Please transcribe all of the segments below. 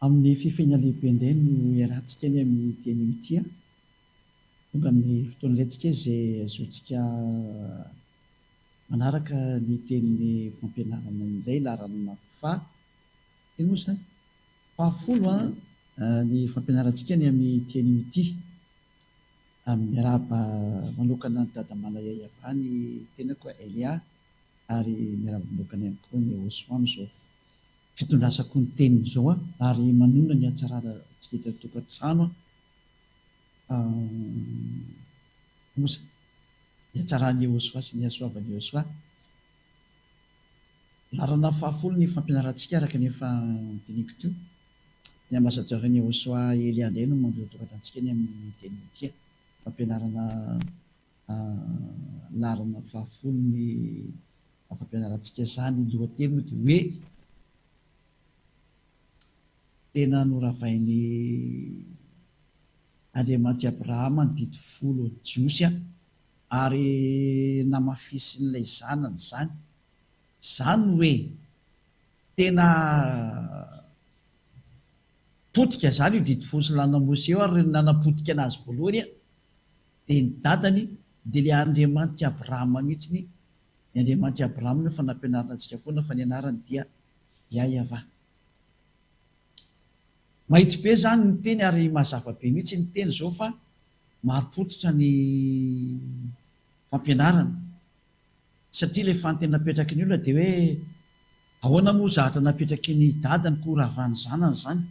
amin'ny fifeina lehibe indray no iarahantsika ny amin'ny teny mitia tonga amin'ny fotoana irantsika izay azotsika manaraka ny tenin'ny fampianarana izay larana ino moa zany fahafolo ny fampianarantsika ny amin'ny teny mity miaraba manokana ny dada Malayay avy ny tenako Elia ary miaraba manokana ihany koa ny Osoa amin'izao fitondrasako ny teniny izao ary manonona ny atsarana tsika tokantrano mosa ny atsarany Osoa sy ny asoavany Osoa larana fahafolo ny fampianarantsika araka ny efa diniko teo ny ambassadeur ny Osoa Elia indray no mandro tokantantsika ny amin'ny teny mitia fampianarana larana fahafolo ny fampianarantsika zany lohateny moa dia hoe tena noravainy Andriamanitra Abrahama ny didi folo jiosy ary namafisin'ilay zanany zany hoe tena potika zany io didi folo sy lana Mose ary nanapotika anazy voalohany dia ny dadany dia le Andriamanitra Abrahama mihitsiny ny Andriamanitra Abrahama no fa nampianarana antsika foana fa ny anarany dia Yahva. Mahitsy be zany ny teny ary mazava be mihitsy ny teny zao fa maripototra ny fampianarana satria le fanteny napetraky ny olona dia hoe ahoana moa zahatra napetraky ny dadany ko ravany zanany zany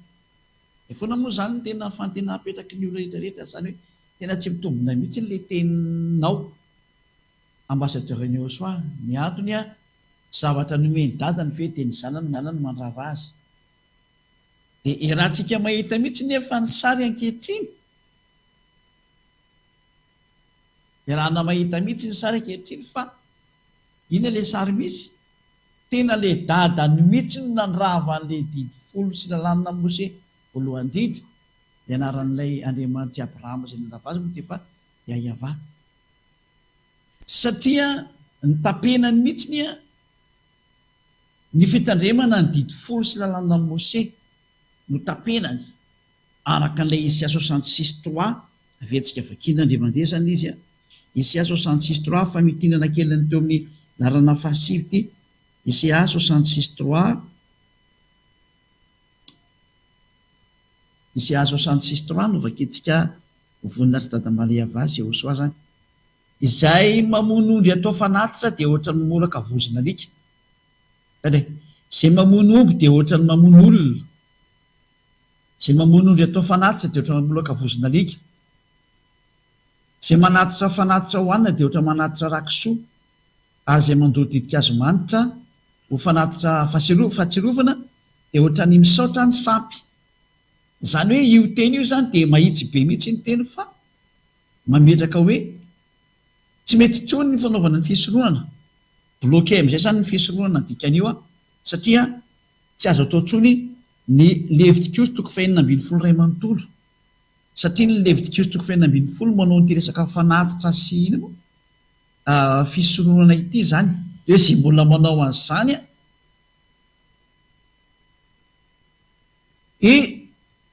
foana moa zany ny tena fanteny napetraky ny olona rehetrarehetra zany hoe tena tsy mitombina mihitsy le teninao ambassadeur ny Osoa ny antony zavatra nomeny dadany ve dia ny zanany nanany mandrava azy dia iarahantsika mahita mihitsy nefa ny sary ankehitriny iarahana mahita mihitsy ny sary ankehitriny fa ina le sary misy tena le dadany mihitsy no nandrava an'le didi folo sy lalàna Mose voalohany indrindra ianaran'ilay Andriamanitra Abrahama izay nandrava azy moa dia fa Yahva satria ny tapenany mihitsy ny fitandremana ny didi folo sy lalàna Mose no tapenany araka an'ilay Isia 66:3 avetsika vakina ndre mandeha zany izy Isia 66:3 famitinana keliny teo amin'ny larana fahasivy ty Isia 66:3 Isia 66:3 no vakentsika voninahitra dada Malayava sy Osoa zany izay mamono ondry atao fanatitra dia ohatrany molaka vozina alika izay mamono omby dia ohatrany mamono olona izay mamono ondry atao fanatitra dia ohatrany molaka vozina alika izay manatitra fanatitra hoanina dia ohatrany manatitra rakisoa ary izay mandoro didikazo manitra ho fanatitra fahatsirovana dia ohatrany misaotra ny sampy zany hoe io teny io zany dia mahitsy be mihitsy ny teny fa mametraka hoe tsy mety tsony ny fanaovana ny fisorohana bloqué amin'izay zany ny fisorohana dikan'io satria tsy azo atao tsony ny Levitikos 5:12 satria ny Levitikos 5:12 manao ny resaka fanatitra sy ino fisorohana ity zany hoe zay mbola manao an'izany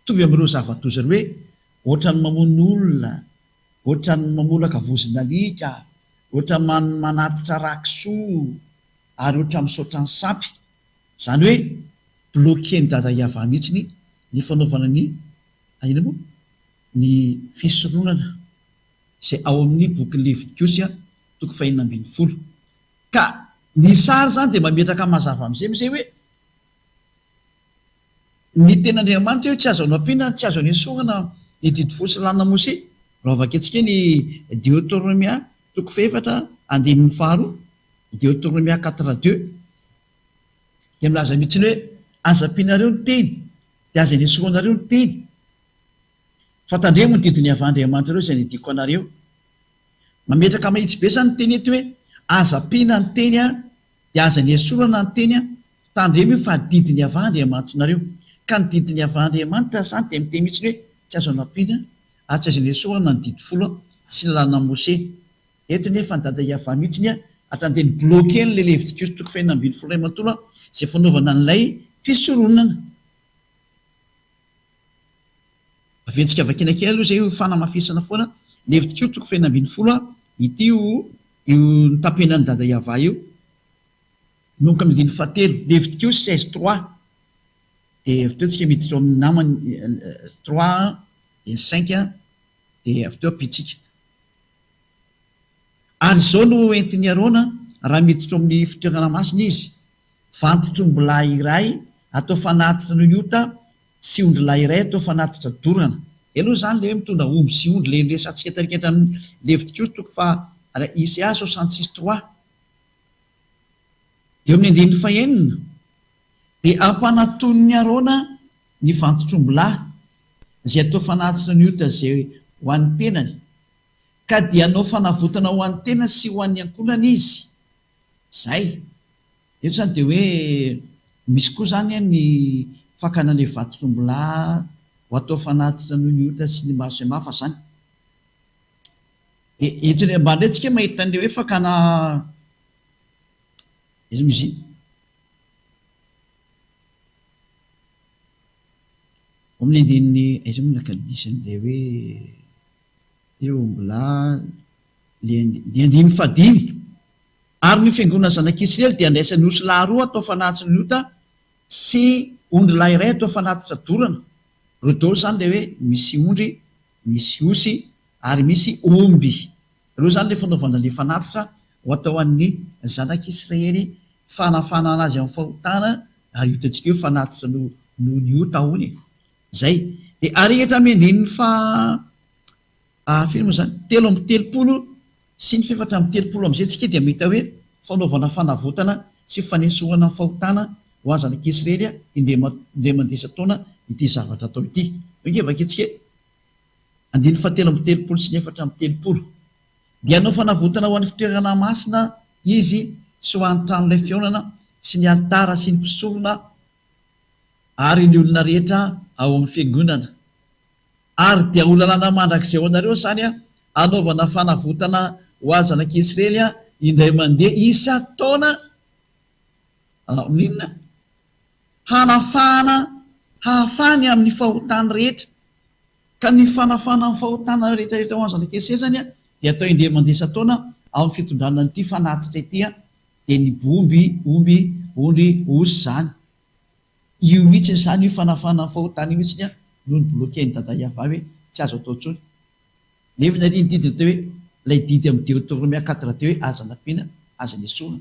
tovy amin'ireo zava-doza hoe ohatrany mamono olona ohatrany mamolaka vozina alika ohatrany manatitra rakisoa ary ohatra misaotra ny sampy zany hoe bloqué ny dada Yahva mihitsy ny fanaovana ny fisorohana izay ao amin'ny boky Levitikos 5:12 ka ny sary zany dia mametraka mazava amin'izay hoe ny ten'Andriamanitra hoe tsy azo ampiana tsy azo anesorana ny didi folo sy lalàna Mose raha vakentsika ny Deutéronomia 4:2 Deutéronomia 4:2 dia milaza mihitsy hoe aza ampianareo ny teny dia aza anesoranareo ny teny fantandremo ny didiny avy Andriamanitra ireo izay nidiko anareo mametraka mahitsy be zany ny teny eto hoe aza ampiana ny teny dia aza anesorana ny teny tandremo io fa didiny avy Andriamanitra nareo ka ny didiny avy Andriamanitra zany dia miteny mihitsy hoe tsy azo ampiana ary tsy azo anesorana ny didi folo sy lalàna Mose eto nefa ny dada Yahva mihitsy atandeny bloqué ny le Levitikos 5:12 izay fanaovana an'ilay fisoronana aventsika vakina kely aloha zay io fanamafisana foana levitiko toko fena ambin'ny folo itio io nitapenany dada iava io nonka midiny fatelo levitiko 16-3 de avy teo tsika miditra amin'ny namany 3 et 5 de avy teo apitsika ary zao no entiny arona raha miditra amin'ny fitoerana masina izy vantotrombola iray atao fanatitra no nyota sy ondrolahy iray atao fanatitra dorana aloha zany le hoe mitondra omby sy ondry le resantsika tarikatra amin'ny levitiko toko fa ICA 66-3 eo amin'ny andininy fahenina de ampanatony arona ny vantotrombola zay atao fanatitra ny ota zay ho an'ny tenany ka dia anao fanavotana ho an'ny tena sy ho an'ny ankonana izy zay eto zany de hoe misy koa zany a ny fakanane vantotrombola ho atao fanatitra noho ny ota sy ny maso mafa zany etsy ambandratsika mahita an'le hoe fakana izy mizy amin'ny andininy izy monakadisanyde hoe eo mbola le andiny fadimy ary ny fiangonana zanak'Israely dia andraisany osy lahy roa atao fanatitra ny ota sy ondry lahy iray atao fanatitra dorana rodolo zany le hoe misy ondry misy osy ary misy omby reo zany le fanaovana le fanatitra ho atao an'ny zanak'Israely fanafanana azy amin'ny fahotana ary iotantsika io fanatitra no ny ota hony zay de ary etra miandininy firy moa zany 3:30 sy ny 4:30 am'izay tsika dia mahita hoe fanaovana fanavotana sy fanesohana fahotana ho azy zanak'Israely indray mandesa taona ity zavatra atao ity vaketsika 3:30 sy ny 4:30 dia anao fanavotana ho an'ny fitoerana masina izy sy ho an'ny tranolay fionana sy ny altara sy ny mpisorona ary ny olona rehetra ao amin'ny fiangonana ary dia olalana mandrakizay ao anareo zany anaovana fanavotana ho azy zanak'Israely indray mandeha isa taona amin'inona hanafahana hahafany amin'ny fahotana rehetra ka ny fanafana ny fahotana rehetrarehetra ho azy zanak'Israely zany dia atao indray mandesa taona amin'ny fitondrana nyity fanatitra ity de ny omby ondry osy zany io mihitsy zany io fanafana ny fahotana io mihitsy no ny bloqueny dada iava hoe tsy azo atao tsony nefa nary ny didiny teo hoe lay didy amin'ny Deutéronome 4 teo hoe azanapina aza ny esorana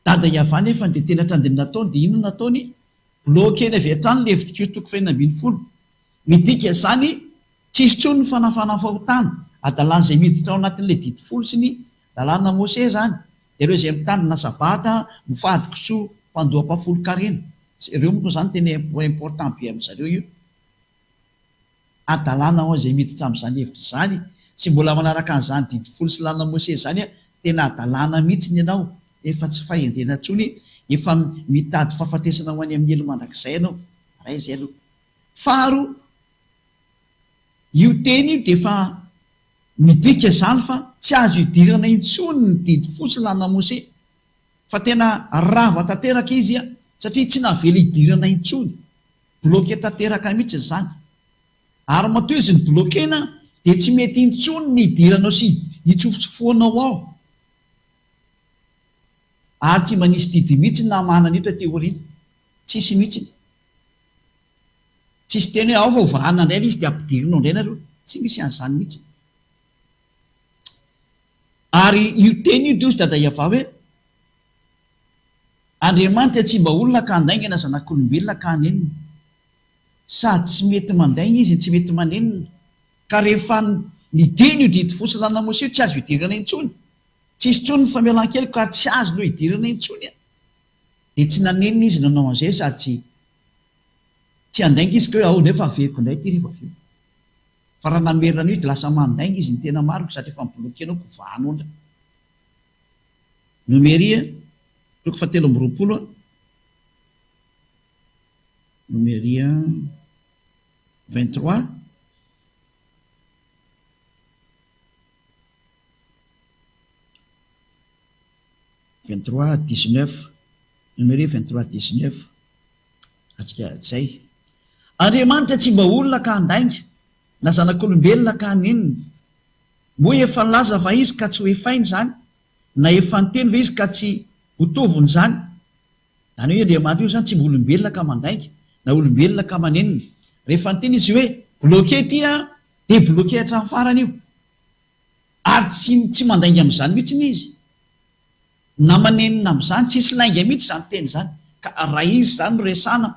dada iava nefa de tena trandiny nataony de ino nataony bloqueny avy hatrany levitiko toko 20 midika zany tsisy tsony ny fanafana ny fahotana adalana zay miditra ao anatin'le didy folo sy ny lalàna Mose zany de reo zay mitandrina sabata mifadiko so mpandoam-pafolo karena ireo moa zany tena important be amin'zareo io adalàna ao zay miditra amin'izany hevitra zany sy mbola manaraka an'izany didy folo sy lalàna Mose zany tena adalàna mihitsy ny ianao efa tsy fahendrena tsony efa mitady fahafatesana ho any amin'ny elo mandrakizay ianao ray zay aloha faharoa io teny io de efa midika zany fa tsy azo idirana intsony ny didy folo sy lalàna Mose fa tena rava tanteraka izy satria tsy navela idirana intsony bloqué tanteraka mihitsy zany ary matoa izy ny bloquena de tsy mety intsony ny idiranao sy hitsofotsofoanao ao ary tsy manisy didy mihitsy na manana ito aty orina tsisy mihitsy tsisy teny hoe ao fa ovahana indrayna izy de ampidirinao indray nareo tsy misy an'izany mihitsy ary io teny io de ozy dada iava hoe Andriamanitra tsy mba olona ka andaingana zanak'olombelona ka hanenina sady tsy mety mandaina izy tsy mety manenina ka rehefa ny deny io didy fosy lalàna Mose io tsy azo idirana intsony tsisy tsony ny famelan-kely ka tsy azo no idirana intsony de tsy nanenina izy nanao an'izay sady tsy andainga izy ka hoe ao nefa aveko indray ty rehefa aveo fa raha namerina io de lasa mandainga izy ny tena mariko satria efa mibloquenao kovahanao ndra Nomeria toko 7:20 Nomeria 23 19 Nomeria 23:19 atsika zay Andriamanitra tsy mba olona ka handainga na zanak'olombelona ka hanenina, moa efa laza va izy ka tsy ho efainy zany, na efa nyteny va izy ka tsy hotoviny zany. Zany hoe Andriamanitra io zany tsy mba olombelona ka mandainga na olombelona ka manenina. Rehefa nyteny izy hoe bloqué ty dia bloqué hatramin'ny farany io, ary tsy mandainga amin'izany mihitsy ny izy, na manenina amin'izany tsisy lainga mihitsy zany teny zany. Ka raha izy zany resana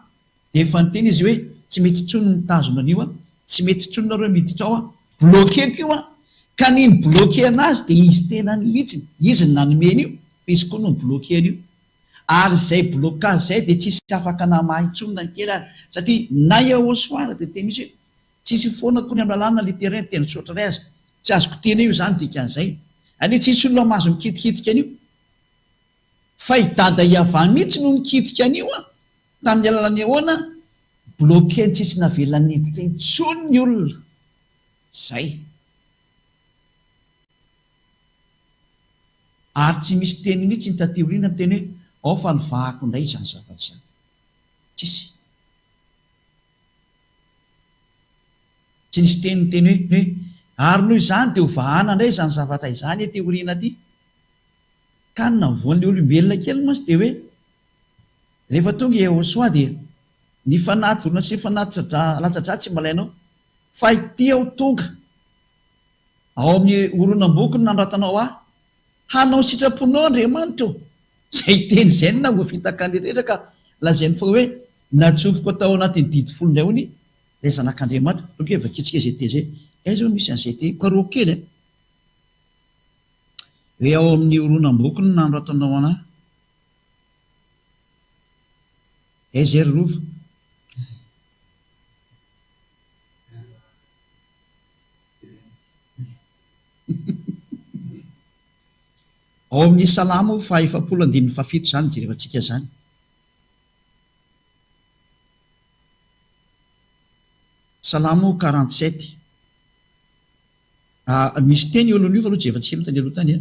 dia efa nyteny izy hoe tsy mety tsony mitazona an'io tsy mety tsony nareo miditra ao bloqué io ka niny bloqué anazy dia izy tena ny mihitsy, izy ny nanomeny io fa izy koa no ny bloqué io. Ary izay blocage zay dia tsisy afaka namahitsonina ny kely ary, satria na Yahosoara dia teny izy hoe tsisy foana koa ny amin'ny lalàna littéraire teny tsotra ray azy, tsy azoko teny io zany dikan'izay, anie tsisy olona mahazo mikitikitika an'io fa i Dada Yahva mihitsy no nikitika an'io tamin'ny alalany ahoana, bloqué tsisy navelany hiditra intsony ny olona zay. Ary tsy misy teny mihitsy ny taty-oriana teny hoe ao fa nivahako indray izany zavatra izany, tsisy. Tsy nisy teny teny hoe ary noho izany dia ho vahana indray izany zavatra izany te-oriana ty. Ka na voan'ilay olombelona kely moa dia hoe rehefa tonga Yahosoa dia ny fanaty vorona sy fanatitra latsa-dra tsy malainao, fa ity aho tonga ao amin'ny oronam-boky no nanoratanao hanao sitraponao Andriamanitra zay teny zay na voafitaka rehetra ka lazainy fa hoe natsofoko atao anatin'ny didy folo indray hony ilay zanak'Andriamanitra. Loka hoe vakitsika izay teny zay, aiza hoe misy an'izay teny karoa kely hoe ao amin'ny oronam-boky no nanoratanao anahy, aiza ry rova. Ao amin'ny Salamo fa 117 zany jerevantsika zany. Salamo 47 misy teny eo alohan'io fa aloha jerevantsika mitany aloha tany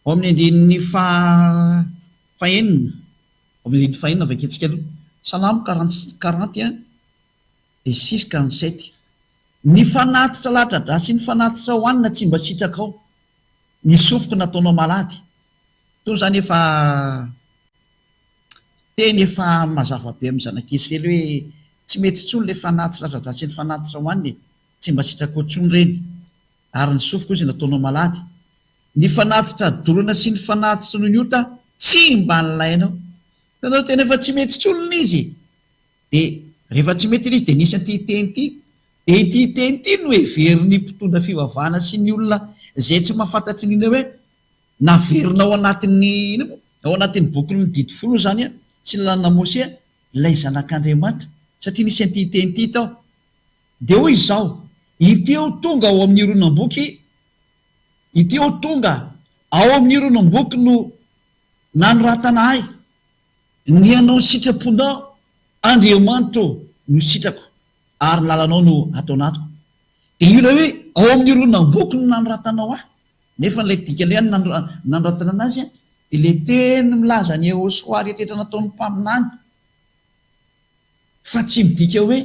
ao amin'ny andininy fahenina, ao amin'ny andininy fahenina vaketsika aloha Salamo 40 dia 6-47. Ny fanatitra latsa-dra sy ny fanatitra hohanina tsy mba sitraka ao, ny sofoko nataonao malady. Toy izany efa teny efa mazava be amin'ny zanak'Israely hoe tsy mety tsony ilay fanatitra latsa-dra sy ny fanatitra hohaniny, tsy mba sitraka ao tsony ireny, ary ny sofoko izy nataonao malady. Ny fanatitra dorana sy ny fanatitra noniota tsy mba nilainao. Tanao tena efa tsy mety tsony izy, dia rehefa tsy mety izy dia nisy an'ity teny ity. Dia ity teny ity no heveriny mpitondra fivavahana sy ny olona izay tsy mahafantatry n'ina hoe naverina ao anatin'ny boky ny didy folo zany sy ny lalana Mose ilay zanak'Andriamanitra, satria nisy an'ity teny ity tao. Dia hoy izao, ity ao tonga ao amin'ny oronam-boky, ity ao tonga ao amin'ny oronam-boky no nanoratana ahy, ny anao ny sitraponao Andriamanitra no sitrako ary lalanao no ataonatoko. Dia io ilay hoe ao amin'ny oronam-boky no nanoratanao nefa n'ilay dika ilay nanoratana anazy dia ilay teny milaza ny Yahosoa rehetrarehetra nataon'ny mpaminany, fa tsy midika hoe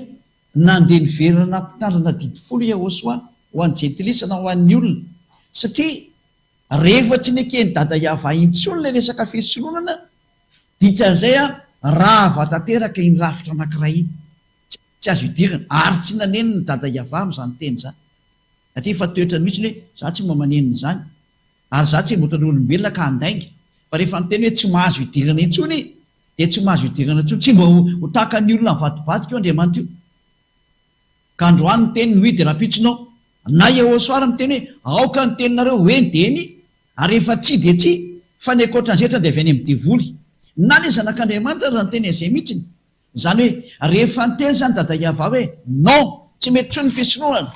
nandeha niverina nampitandrina didy folo Yahosoa ho an'ny jentilisa na ho an'ny olona, satria rehefa tsy nekeny Dada Yahva intsony ilay resaka fisoloonana, dikan'izay raha vatanteraka iny rafitra anankiray iny tsy azo idirana, ary tsy naneniny Dada Yahva amin'izany teny zany, satria efa toetrany mihitsy hoe za tsy mba manenina izany, ary za tsy mbotra ny olombelona ka handainga. Fa rehefa nyteny hoe tsy mahazo idirana intsony dia tsy mahazo idirana intsony, tsy mba ho tahaka ny olona mivadibadika io Andriamanitra io. Ka androany ny teny no dia rapitsinao, na Yahosoa ny teny hoe aoka ny teninareo hoeny dia eny, ary rehefa tsy dia tsy fa ny ankoatran'izay dia avy any amin'ny devoly, na ilay zanak'Andriamanitra zany teny izay mihitsiny. Zany hoe rehefa nyteny zany Dada Yahva hoe non, tsy mety tsony ny fisoloana,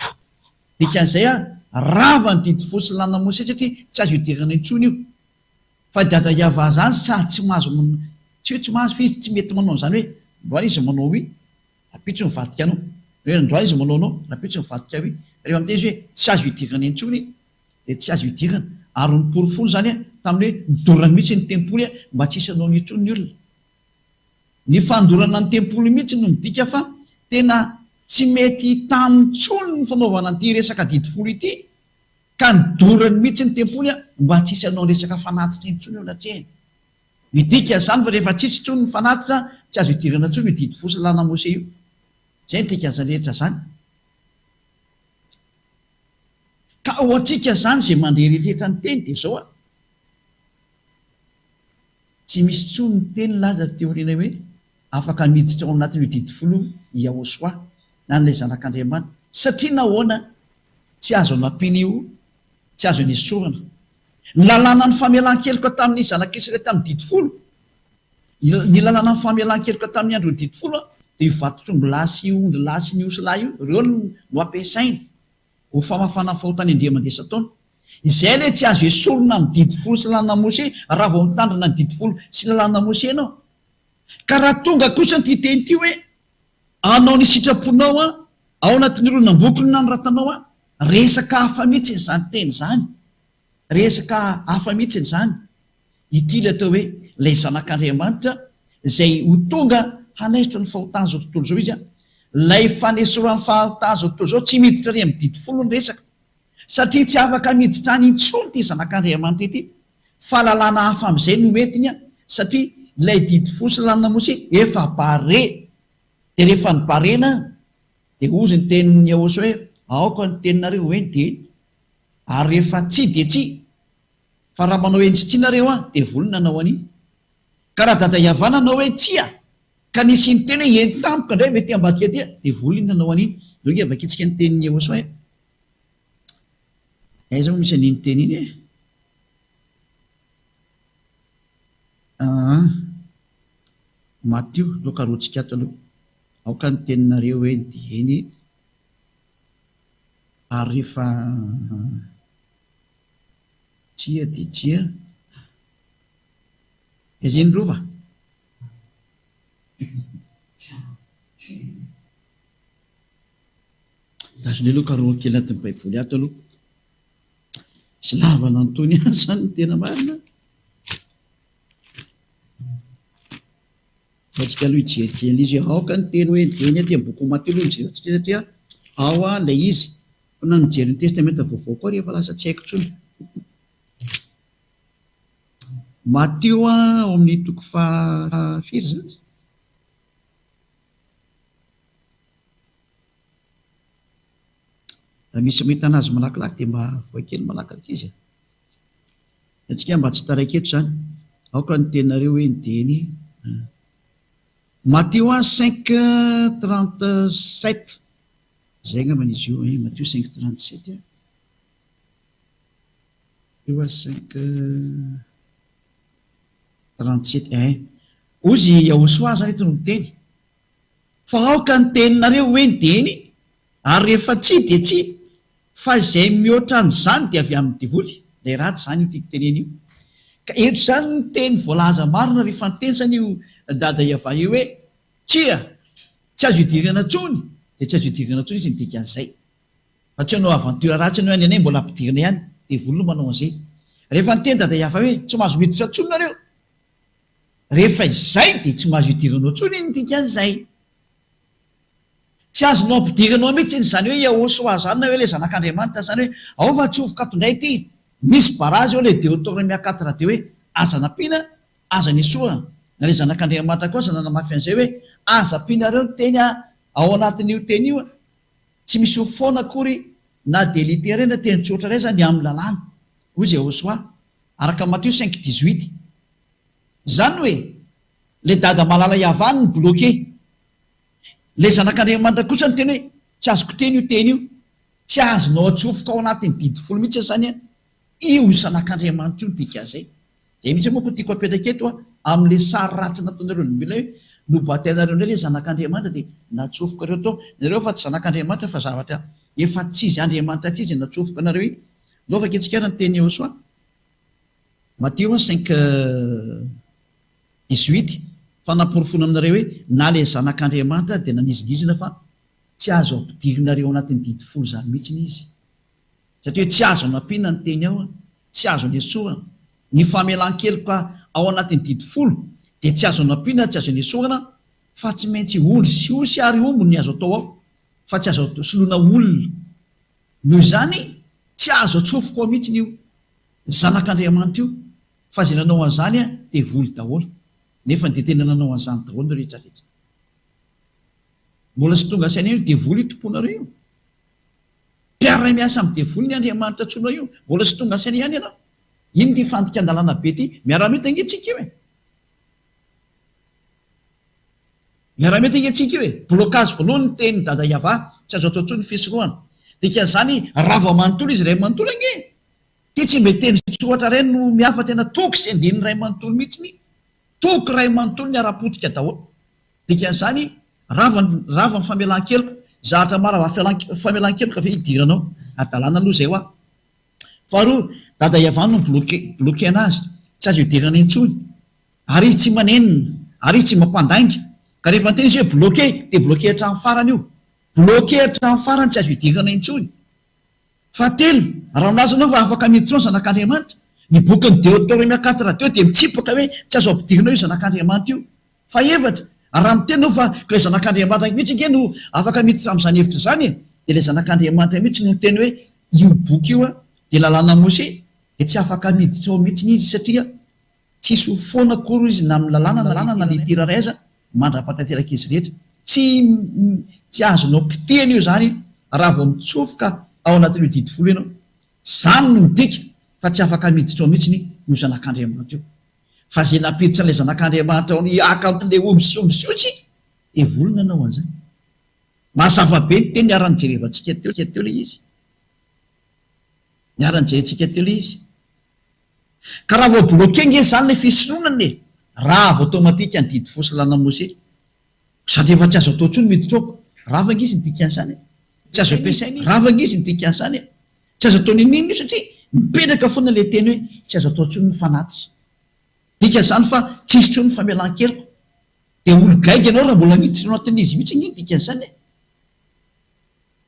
dikan'izay rava ny didy folo sy lalana Mose, satria tsy azo idirana intsony io. Fa Dada Yahva zany sady tsy mahazo, tsy hoe tsy mahazo fa izy tsy mety manao zany hoe androany izy manao hoe rapitso mivadika anao, hoe androany izy manao anao rapitso mivadika hoe, rehefa miteny izy hoe tsy azo idirana intsony dia tsy azo idirana, ary niporofolo zany tamin'ny hoe nidorana mihitsy ny tempoly mba tsy isanao nitsony ny olona ny fandorana ny tempoly mihitsy no midika fa tena tsy mety tamin'ntsony ny fanaovana nty resaka didifolo ity ka nidorany mihitsy ny tempoly mba tsy isanao resaka fanatitra intsony eo natrehany midika zany fa rehefa tsisy tsony ny fanatitra tsy azo hidirana tsony io didifolo sy lana mose io zay nydika zany rehetra zany ka ho atsika zany zay mandrehrehetra ny teny dia zao tsy misy tsony ny teny laza teoriana hoe afaka miditra ao anatin'io didifolo Yahosoa na n'ilay zanak'Andriamanitra satria nahoana tsy azo anampian'io tsy azo anesorana ny lalàna ny famelan-keloka tamin'ny zanak'Israely tamin'ny didifolo ny lalàna ny famelan-keloka tamin'ny andro ny didifolo dia io vatotromby lasy ondry lasy ny osy lahy io ireo no ampiasaina ho famafana fahotany andriamandeha taona izay le tsy azo esorona amin'ny didifolo sy lalàna Mose raha vao mitandrina ny didifolo sy lalàna Mose ianao ka raha tonga kosa ny titeny ity hoe anao ny sitraponao ao anatin'ny ronam-bokony na ny ratanao resaka hafa mihitsy n'izany teny zany resaka hafa mihitsy n'izany ity le atao hoe lay zanak'Andriamanitra zay ho tonga hanesitra ny fahotana zao tontolo zao izy lay fanesoran'ny fahotana zao tontolo zao tsy miditra ry amin'ny didifolo ny resaka satria tsy afaka miditra any intsony ty zanak'Andriamanitra ity fahalalana hafa amin'izay no metiny satria lay didifolo sy lalàna Mose efa bare dia rehefa ny barena dia ozy ny tenin'ny Yahosoa hoe aoka ny teninareo hoe ny dia ary rehefa tsy dia tsy fa raha manao eny tsy tianareo dia volona anao ani ka raha dada iavana anao hoe tsia ka nisy ny teny hoe eny tampoka indray mety ambadika dia dia volona anao aniny zao nge vakitsika ny tenin'ny Yahosoa aiza moa misy aniny teny iny Matio loka roantsika ato aloha aoka ny teninareo hoe ny dieny ary rehefa tsia dia tsia izeny rova tasony aloha ka roa kely atin'ny baiboly ato aloha misy lavana antony any zany ny tena marina fatsika aloha hijeriteny izy hoe aoka ny teny hoe ny teny aty boky Mateo aloha nijerentsika satria ao lay izy fa na nijery ny testamenta vaovao koa rehefa lasa tsy haiko tsony Mateo ao amin'ny toko fahafiry zany raha misy mahitana azy malakilaky dia mba voakely malakilaky izy atsika mba tsy taraiketo zany aoka ny tenareo hoe ny teny Matteo 5:37 zay angamba izy io Matteo 5:37 Matteo 5:37 ozy Yahosoa zany eto no miteny fa aoka ny teninareo hoe ny teny ary rehefa tsy dia tsy fa izay mihoatra n'izany dia avy amin'ny divoly lay ratsy zany io tiako teneny io ka eto zany ny teny voalaza marina rehefa nyteny zany io dada iava io hoe tsia tsy azo hidirana tsony dia tsy azo hidirana tsony izy nidika an'izay fa tsy anao avantura ratsy anao any anay mbola ampidirana ihany divoly no manao an'izay rehefa nyteny dada iava hoe tsy mahazo miditra tsony nareo rehefa izay dia tsy mahazo hidiranao tsony nidika an'izay tsy azonao ampidiranao mihitsy zany hoe Yahosoa zany na hoe le zanak'Andriamanitra zany hoe ao fa tsofoka tondray ity misy barazy eo le Deutéronome 4 dia hoe aza nampiana aza nesoana na le zanak'Andriamanitra kosa nanamafy an'izay hoe aza ampianareo ny teny ao anatin'io teny io tsy misy ho foana akory na delitéré na teny tsotra ray zany amin'ny lalàna ozy Yahosoa araka Matteo 5:18 zany hoe le dada malala iavany ny bloqué le zanak'Andriamanitra kosa ny teny hoe tsy azoko teny io teny io tsy azonao atsofoka ao anatin'ny didifolo mihitsy zany io zanak'Andriamanitra io dika zay zay mihitsy moa ko tiako apetraka eto amin'le sary ratsy nataonareo ny mila hoe nobatainareo indray le zanak'Andriamanitra dia natsofoka reo tao nareo fa tsy zanak'Andriamanitra fa zavatra efa tsy izy Andriamanitra tsy izy natsofoka nareo iny lovaka etsika ny teny Yahosoa Matteo 5:18 fa namporofona aminareo hoe na le zanak'Andriamanitra dia nanizilizina fa tsy azo ampidirinareo anatin'ny didifolo zany mihitsy izy satria tsy azo nampiana ny teny ao tsy azony esoana, ny famelan-keloka ao anatin'ny didy folo dia tsy azony ampiana, tsy azony esoana, fa tsy maintsy oly sy osy ary ombo ny azo atao ao, fa tsy azo soloana olona. Noho izany tsy azo atsofoko ao mihitsy io zanak'Andriamanitra io, fa zay nanao an'izany dia voly daholo, nefa dia tena nanao an'izany daholo no rehetrarehetra. Mbola sy tonga saina io devoly tomponareo io, mpiara miasa amin'ny devoly ny Andriamanitra tsona io, mbola sy tonga saina ihany ianao. Ino ty fandika andalana be ty? Miara-mety angentsika io e, miara-mety angentsika io e. Blocage voalohany ny teny dada Iava, tsy azo atao tsony ny fisorohana. Dikan'izany rava manontolo izy ray manontolo ange, ty tsy mbe teny tsoatra ray no mihafa tena toky sy andiny ray manontolo mihitsy, toky ray manontolo ny ara-potika daholo. Dikan'izany rava ny famelan-keloka, zahatra mara famelan-keloka fe hidiranao adalana aloha zay hoa. Faharoa, dada Iava no bloqué anazy, tsy azo hidirana intsony, ary izy tsy manenina, ary izy tsy mampandainga, ka rehefa tena izy hoe bloqué dia bloqué hatramin'ny farany io, bloqué hatramin'ny farany, tsy azo hidirana intsony. Fahatelo, raha milaza anao fa afaka miditra ao ny zanak'Andriamanitra, ny bokin'ny Deutéronome 4 teo dia mitsipaka hoe tsy azo ampidirina io zanak'Andriamanitra io. Fahaefatra, raha miteny ao fa ilay zanak'Andriamanitra mihitsy nge no afaka miditra amin'izany hevitra izany, dia ilay zanak'Andriamanitra mihitsy no teny hoe io boky io dia lalàna Mose, dia tsy afaka miditra ao mihitsy izy, satria tsisy ho foana akory izy na amin'ny lalàna na litera raiza mandra-patanteraka izy rehetra. Tsy azonao kitehana io zany raha vao mitsofoka ao anatin'io didy folo ianao. Zany no midika fa tsy afaka miditra ao mihitsy io zanak'Andriamanitra io. Fa zay napiditra an'ilay zanak'Andriamanitra ao hiaka amin'ilay omsiotsy volona anao an'izany. Mazava be ny teny niarany jerevantsika teo ilay izy, niarany jerentsika teo ilay izy. Ka raha vao bloqué nge zany ilay fisononany, raha vao automatika ny didy folo sy lalàna Mose, sady efa tsy azo atao tsony miditra ao. Ravanga izy ny dikan'izany, tsy azo ampiasaina, ravanga izy ny dikan'izany, tsy azo atao ninino io satria mipetraka foana ilay teny hoe tsy azo atao tsony ny fanatitra. Dikan'izany fa tsisy tsony ny famelan-keloka, dia olo-gaiga ianao raha mbola miditra ao anatin'izy mihitsy ny dikan'izany,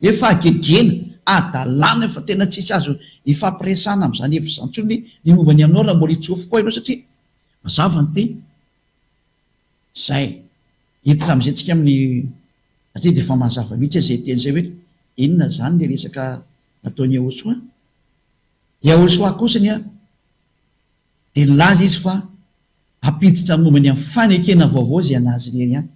efa agegena adalàna, efa tena tsisy azo ifampiresana amin'izany hevitra izany tsony ny momba ny aminao raha mbola hitsofoka ao ianao, satria mazava ny teny zay hiditra amin'izay tsika amin'ny, satria dia efa mazava mihitsy izay teny izay hoe inona zany ny resaka nataony Yahosoa. Yahosoa kosany dia nilaza izy fa hampiditra momba ny amin'ny fanekena vaovao izay anazy irery ihany.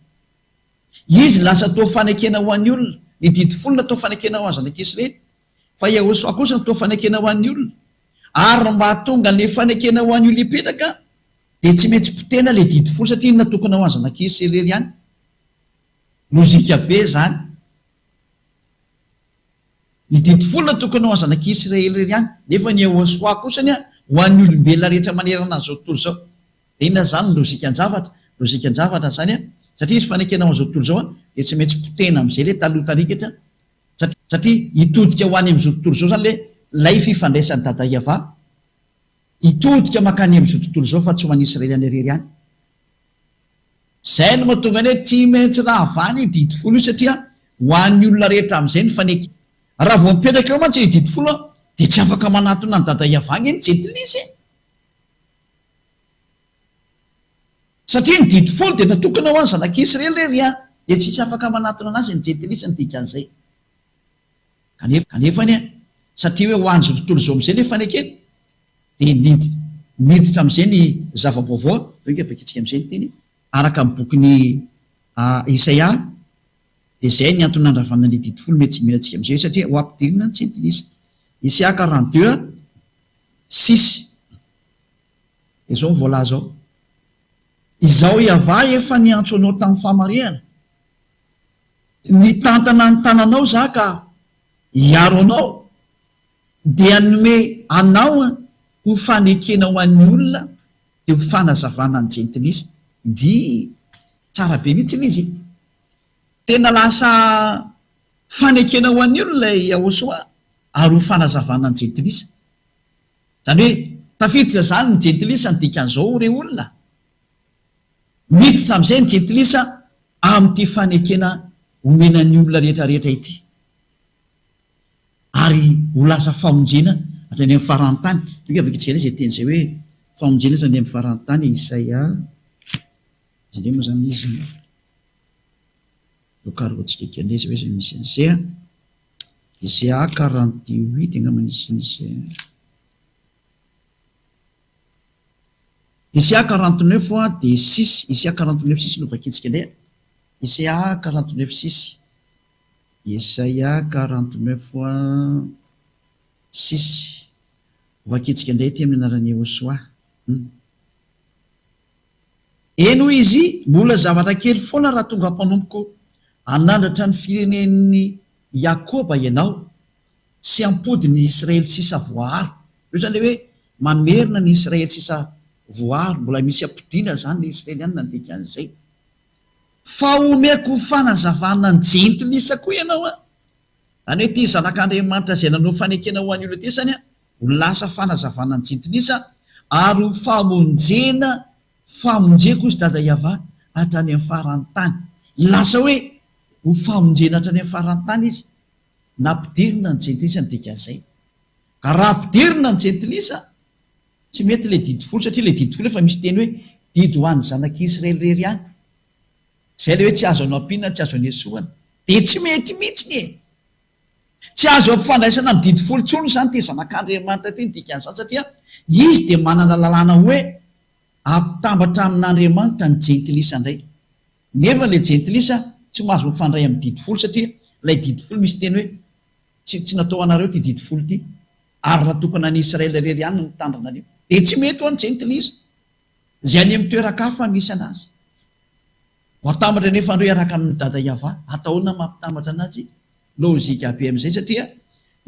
Izy lasa atao fanekena ho an'ny olona, ny didy folo natao fanekena ho an'ny zanak'Israely, fa Yahosoa kosa natao fanekena ho an'ny olona. Ary mba hahatonga ilay fanekena ho an'ny olona hipetraka dia tsy maintsy potena ilay didy folo, satria natokana ho an'ny zanak'Israely ihany. Lozika be zany. Ny didy folo natokana ho an'ny zanak'Israely ihany, nefa ny Yahosoa kosany ho an'ny olombelona rehetra manerana an'izao tontolo izao. Dia inona zany lozikan-javatra zany, satria izy fanekena ho an'izao tontolo izao dia tsy maintsy potena amin'izay ilay taloha tarikatra, satria hitodika ho any amin'izao tontolo izao zany lay fifandraisan'ny dada Iava, hitodika makany amin'izao tontolo izao fa tsy ho an'ny Israely irery ihany. Zay no mahatonga ny hoe tsy maintsy raha avany io didy folo io, satria ho an'ny olona rehetra amin'izay ny fanekena. Raha vao mipetraka eo mantsy io didy folo dia tsy afaka manatona ny dada Iava ny jentil'izy, satria ny didy folo dia natokana ho an'ny zanak'Israely irery ihany, dia tsisy afaka manatona anazy ny jentil'izy ny dikan'izay. Kanefany satria hoe ho an'izao tontolo izao amin'izay ilay fanekena, dia niditra amin'izay ny zava-baovao, vakitsika amin'izay ny teny araka amin'ny bokin'ny Isaia, dia izay ny antony nandravana ny didy folo, mety tsy mila antsika amin'izay satria ho ampidirina ny jentil'izy. Isaia 42:6 izao ny voalaza ao: izao Iava efa niantso anao tamin'ny famarehana, nitantana ny tananao za ka hiaro anao, dia hanome anao ho fanekena ho an'ny olona dia ho fanazavana ny jentil'izy. Dia tsara be mihitsy izy, tena lasa fanekena ho an'ny olona Yahosoa ary ho fanazavana ny jentil'izy. Zany hoe tafiditra zany ny jentil'izy ny dikan'izao re olona, miditra amin'izay ny jentil'izy amin'ity fanekena omena ny olona rehetrarehetra ity, ary ho lasa famonjena hatrany amin'ny farantany ika avakitsika ilay zay teny zay hoe famonjena hatrany amin'ny farantany Isaia zay ndray moa zany izy lokaroantsika ikandray zay hoe zay misy an'izay Isaia 48 angambany izy Isaia 49 dia 6 Isaia 49 6 no vakitsika ilay Isaia 49 6 Isaia 49 6 vakitsika indray ty amin'ny anarany Hosoa eno izy mbola zavatra kely foana raha tonga mpanompoka anandratra ny firenen'ny Yakoba ianao sy ampody ny Israely sisa voaro io zany le hoe mamerina ny Israely sisa voaro mbola misy ampidiana zany ny Israelianina ndika an'izay fa omeko fanazavana ny jentilisa koa ianao any hoe ty zanak'Andriamanitra zay nanao fanekena ho an'olo ty zany ho lasa fanazavana ny jentilisa ary ho famonjeko izy dada Iava hatrany amin'ny farantany lasa hoe ho famonjena hatrany amin'ny farantany izy nampidirina ny jentilisa ndika an'izay ka raha ampidirina ny jentilisa tsy mety le didy folo satria le didy folo efa misy teny hoe didy ho an'ny zanak'Israely rery ihany zay le hoe tsy azo anao ampinana tsy azo anesoana dia tsy mety mihitsiny tsy azo ampifandraisana amin'ny didy folo tsony zany ty zanak'Andriamanitra ty ndika an'izany satria izy dia manana lalàna hoe ampitambatra amin'Andriamanitra ny jentilisa indray nefa le jentilisa tsy mahazo mifandray amin'ny didy folo satria ilay didy folo misy teny hoe tsy natao anareo ty didy folo ty ary natokana ny Israely rery ihany no mitandrina an'io dia tsy mety ho any jentilisa zay any amin'ny toeran-kafa misy anazy atambatra nefa andreo araka amin'ny dada Iava atahoana mampitambatra anazy lôzika be amin'izay satria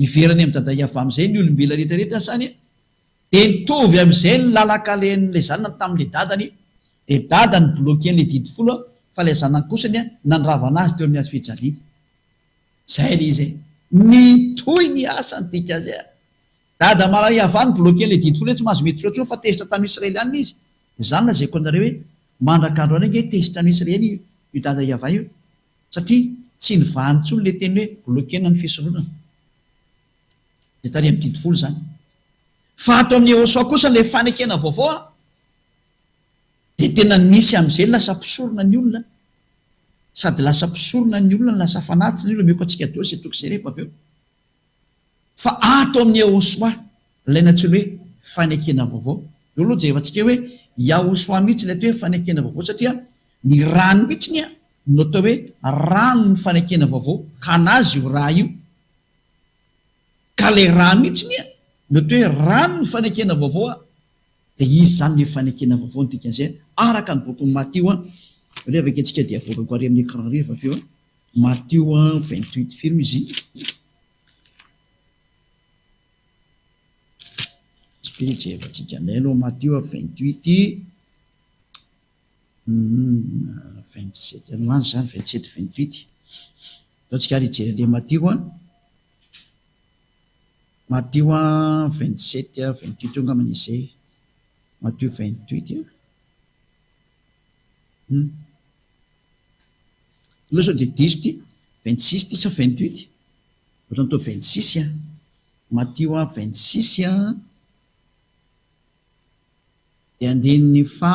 iverany amin'ny dada Iava amin'izay ny olombelona rehetrarehetra zany dia nitovy amin'izay ny lalaka len'ilay zanany tamin'ilay dadany dia dadany bloquen'ilay didy folo fa ilay zanany kosany nanravana azy teo amin'ny azy fijaliana zay le izy mitoy ny asany dika zay dada mala Iava ny bloquen'ilay didy folo tsy mahazo mety tsotra fa tezitra tamin'ny Israely any izy zany lazaiko anareo hoe mandrakandro any nge tezitra ny Israely io dada Iava io satria tsy nivahany tsony le teny hoe bloquena ny fisoloana dia tany amin'ny didy folo zany fa ato amin'ny Hosoa kosa le fanekena vaovao dia tena nisy amin'izay lasa mpisorona ny olona sady lasa mpisorona ny olona lasa fanaty ny olona meko atsika deo zay toko zay rehefa avy eo fa ato amin'ny Hosoa ilaina tsony hoe fanekena vaovao eo aloha dia efantsika hoe Hosoa mihitsy ilay atao hoe fanekena vaovao satria ny rano mihitsiny no atao hoe rano ny fanekena vaovao ka anazy io raha io ka ilay raha mihitsiny no atao hoe rano ny fanekena vaovao dia izy zany le fanekena vaovao ny dikan'izay araka ny boky Matio re avy antsika dia avoakako ary amin'ny écran rehefa avy eo Matio 28 film izy jevatsika nay aloha Matio 28 27 anoany zany 27 28 ataotsika ary hijery le Matio 27 28 eo angambany izay Matio 28 loso dia 10 ty 26 ty sa 28 ohatrany tao 26 Matio 26 dia andininy fa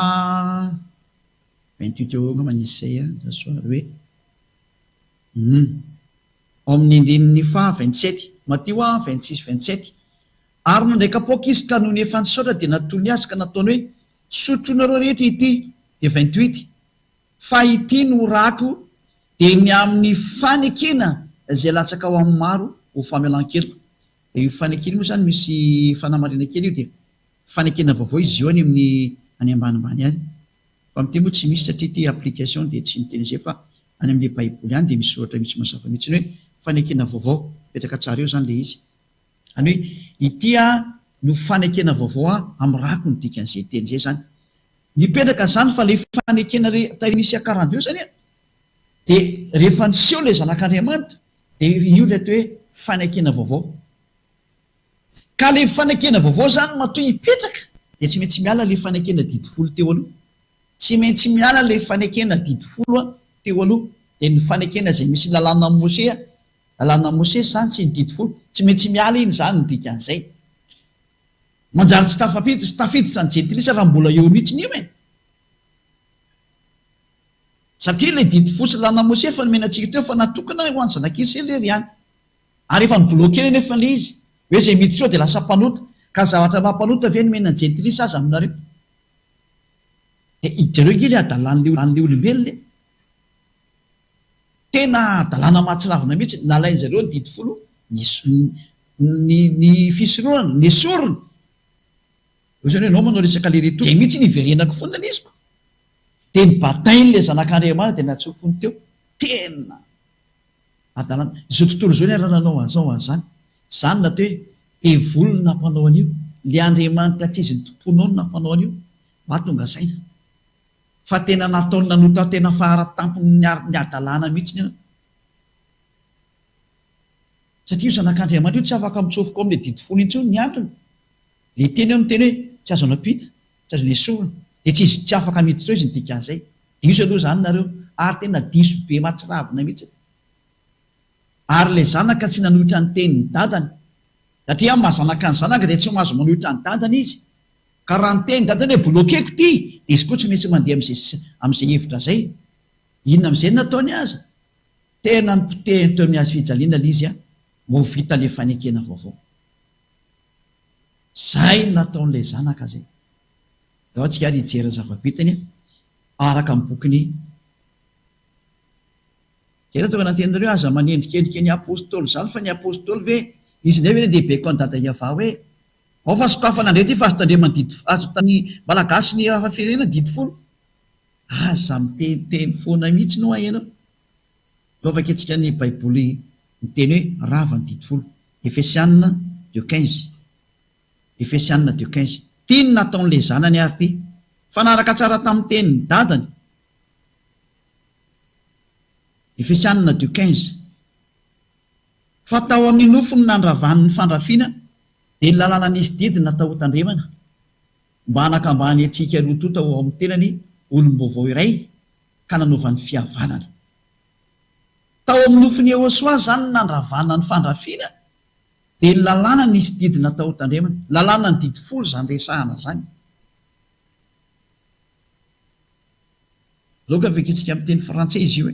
28 eo angambany izay dasoary hoe amin'ny andininy fa 27 Matio 26 27 ary nandraika apoka izy ka noho ny efa nisaotra dia natony azy ka nataony hoe sotronareo rehetra ity dia 28 fa ity no rako dia ny amin'ny fanekena zay latsaka ao amin'ny maro ho famelan-keliko dia io fanekena moa zany misy fanamarena kely io dia fanekena vaovao izy io any amin'ny any ambanimbany any fa miteny moa tsy misy satria ty application dia tsy miteny zay fa any amin'le baiboly any dia misy soratra mihitsy mazava mihitsiny hoe fanekena vaovao petraka tsara eo zany le izy any hoe ity no fanekena vaovao amin'ny rako ny dikan'izay teny zay zany mipetraka zany fa le fanekena tarisy akarandeo zany dia rehefa niseho le zanak'Andriamanitra dia io le atao hoe fanekena vaovao ka le fanekena vaovao zany matoy hipetraka dia tsy maintsy miala le fanekena didy folo teo aloha tsy maintsy miala le fanekena didy folo teo aloha dia ny fanekena zay misy lalàna Mose zany tsy ny didy folo tsy maintsy miala iny zany ny dikan'izay manjary tsy tafiditra ny jetilisa raha mbola eo mihitsy io satria le didy fotsy lana Mose efa nomenantsika teo fa natokana ho an'ny zanak'Israely ihany ary efa nibloquer nefa le izy hoe zay miditra eo dia lasa mpanota ka zavatra mampanota ve nomenan'ny jetilisa azy aminareo dia ijareo kely adalan'le olombelona tena adalana mahatsiravina mihitsy nalain'zareo ny didy folo ny fisoroana ny esorona zany hoe anao manao resaka le reto zay mihitsy niverenako foana le iziko dia ny batain'le zanak'Andriamanitra dia natsofony teo tena adalana izao tontolo zao ny arananao an'izany zany natao hoe evolona nampanao an'io le Andriamanitra tsy izy ny tomponao no nampanao an'io mahatonga saina fa tena nataony nanota tena faharatampony ny adalana mihitsy ny satria io zanak'Andriamanitra io tsy afaka mitsofoko amin'le didy folo intsony ny antony le teny eo miteny hoe tsy azo napita tsy azo nesorona dia tsy afaka miditra eo izy ny dikan'izay diso aloha zany nareo ary tena diso be mahatsiravina mihitsy ary le zanaka tsy nanohitra ny tenin'ny dadany satria mahazanaka ny zanaka dia tsy mahazo manohitra ny dadany izy ka raha ny teny dadany hoe bloqueko ty dia izy koa tsy maintsy mandeha amin'izay hevitra zay inona amin'izay nataony aza tena nipotehiny teo amin'ny azy fijaliana le izy mo vita le fanekena vaovao zay nataon'ilay zanaka zay ao tsika ary hijery zava-bitany araka amin'ny bokiny tena tonga anatenareo aza manendrikendrika ny apôstôly zany fa ny apôstôly ve izy ndray ve ndehibe ko any dada Iava hoe ao fa sokafana ndray ty fa azo tandremany didy azo tany malagasy ny hafirenena didy folo aza miteniteny foana mihitsy no ahenao lovaka antsika ny baiboly miteny hoe rava ny didy folo Efesianina 2:15 Efesianina 2:15 tiany nataon'le zanany ary ty fanaraka tsara tamin'ny tenin'ny dadany Efesianina 2:15 fa tao amin'ny nofony nandravan'ny fandrafiana dia ny lalàna nisy didy natao tandremana mba hanakambany antsika roa tao amin'ny tenany olom-baovao iray ka nanaovan'ny fihavanana tao amin'ny nofony Iehosoa zany nandravana ny fandrafiana dia ny lalàna nisy didy natao tandremana lalàna ny didy folo zany resahana zany loka vekitsika amin'ny teny frantsay izy io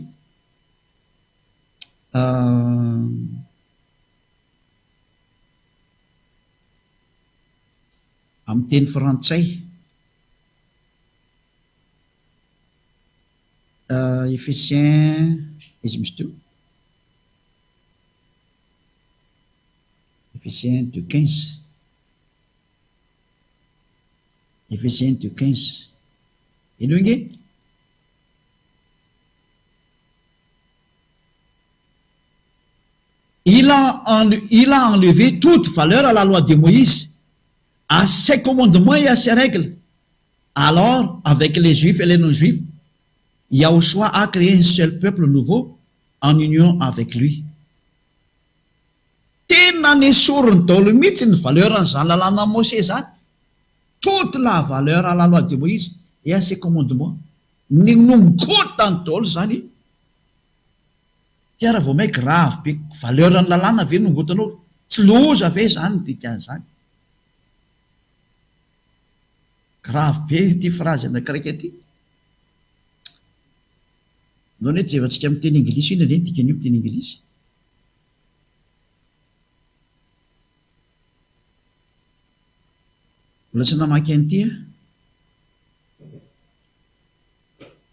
amin'ny teny frantsay Efesien izy misy teo Efesien 2:15 Efesien 2:15 eno inge il a enlevé toute valeur à la loi de Moïse, à ses commandements et à ses règles. Alors, avec les Juifs et les non-Juifs, Yahushua a créé un seul peuple nouveau en union avec lui. Tena nesoriny daholo mihitsy ny valeur an'izany lalàna Mose zany. Toute la valeur à la loi de Moïse et à ses commandements. Ny nongotany daholo zany. Raha vao maika grave be valeur ny lalàna ve nongotanao tsy loza ve zany dikan'izany grave be ty phrase anakiraiky aty nao ne jevantsika amin'ny teny anglisy ina reny dikan'io amin'ny teny anglisy mbola tsy namaky an'ity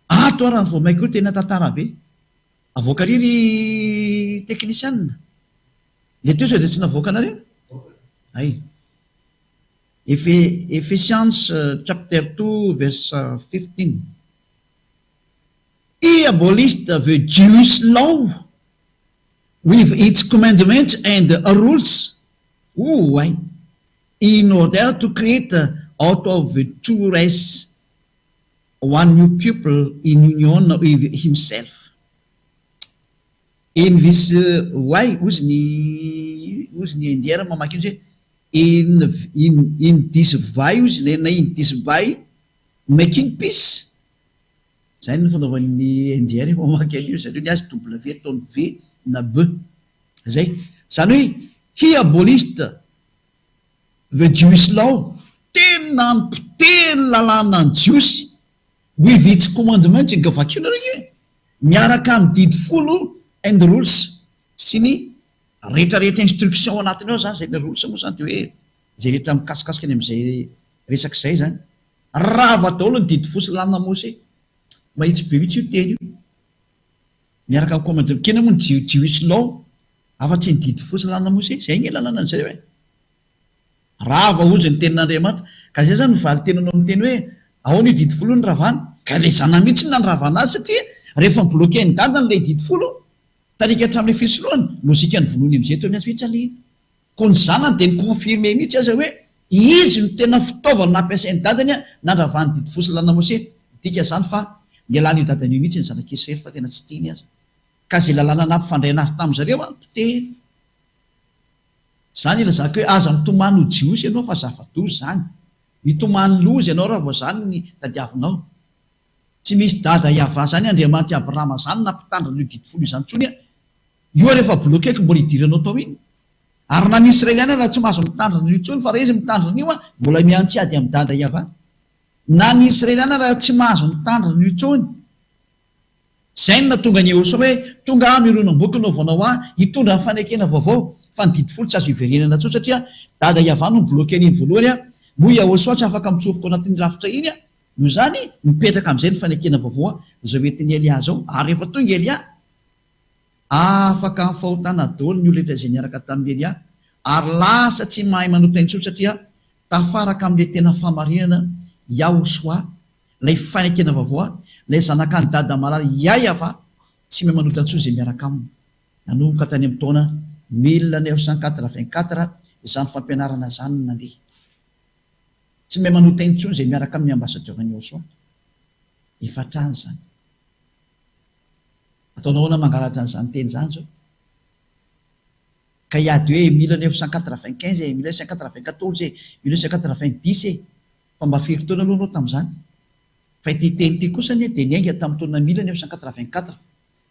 ato raha vao maika io tena tantara be avoaka riry teknisianina le teo sao dia tsy navoaka anareo ay Ephesians chapter 2 verse 15 he abolished the Jewish law with its commandments and rules in order to create out of the two races one new people in union with himself. In this way, ozy ny indiara mamaky izy in this way ozy na in this way making peace. Zay ny fanaovan'ny indiara mamaky an'io satria ny azy W ataony V na B. Zay. Zany hoe he abolished the Jewish law, tena mpiteny lalàna ny jiosy with its commandments and vocabulary, miaraka amin'ny didy folo and rules sy ny rehetrarehetra instruction anatiny ao zany zay le rules moa zany de hoe zay rehetra mikasikasika any am'izay resaky zay zany raha va daholo ny didy fosy lalàna Mose mahitsy be mihitsy io teny io miaraka amin'ny commandement kena moa ny Jewish law afa-tsy ny didy fosy lalàna Mose zay ny lalàna an'izay hoe raha va ozy ny tenin'Andriamanitra ka zay zany mivaly tenanao amin'ny teny hoe ao ny didy folo ny ravana ka le zana mihitsy ny ravana azy satria rehefa mibloqué ny dadany le didy folo tarika hatramin'le fisolohany lozika ny vonoany am'izay teo miazy fitsalia ko ny zanany de ny confirme mihitsy aza hoe izy no tena fitaovana nampiasain'ny dadany na ravany didy fosy lalàna Mose dika zany fa nialany io dadany io mihitsy ny zanak'Israely fa tena tsy tiany azy ka zay lalàna nampifandray azy tamin'zareo mpiteny zany ilazaka hoe aza mitomany ho jiosy ianao fa zava-dozy zany mitomany lozy ianao raha vao zany ny tadiavinao tsy misy dada iava zany Andriamanitra Abrahama zany nampitandrina io didy folo izany tsony io rehefa bloqueko mbola idiranao tao iny ary na ny Israeliana raha tsy mahazo mitandrina io tsony fa raha izy mitandrina io mbola miantsy ady amin'ny dada iava na ny Israeliana raha tsy mahazo mitandrina io tsony zay no natonga ny Jehoshua hoe tonga mironam-boky no vonao hitondra ny fanekena vaovao fa ny didy folo tsy azo iverenana tso satria dada iava no bloqué n'iny voalohany moa Jehoshua tsy afaka mitsofoko anatin'ny rafitra iny no zany mipetraka am'izay ny fanekena vaovao zao metiny Elia zao ary rehefa tonga Elia afaka mifahotana daholo ny olona zay niaraka tamin'ny Elia ary lasa tsy mahay manota iny tso satria tafaraka amin'le tena famarinana Jehoshua lay fanekena vaovao lay zanaka ny dada malala Yahava tsy mahay manota tso zay miaraka aminy nanomboka tany amin'ny taona 1984 izany fampianarana zany nandeha tsy mahay manota iny tsony zay miaraka amin'ny ambassadeur-ny Jehoshua efatrany zany ataonao na mangalatra an'izany teny zany zao ka iady hoe 1995 1994 1990 fa mba firy taona aloha anao tamin'izany fa ity teny ity kosa ny de niainga tamin'ny taona 1984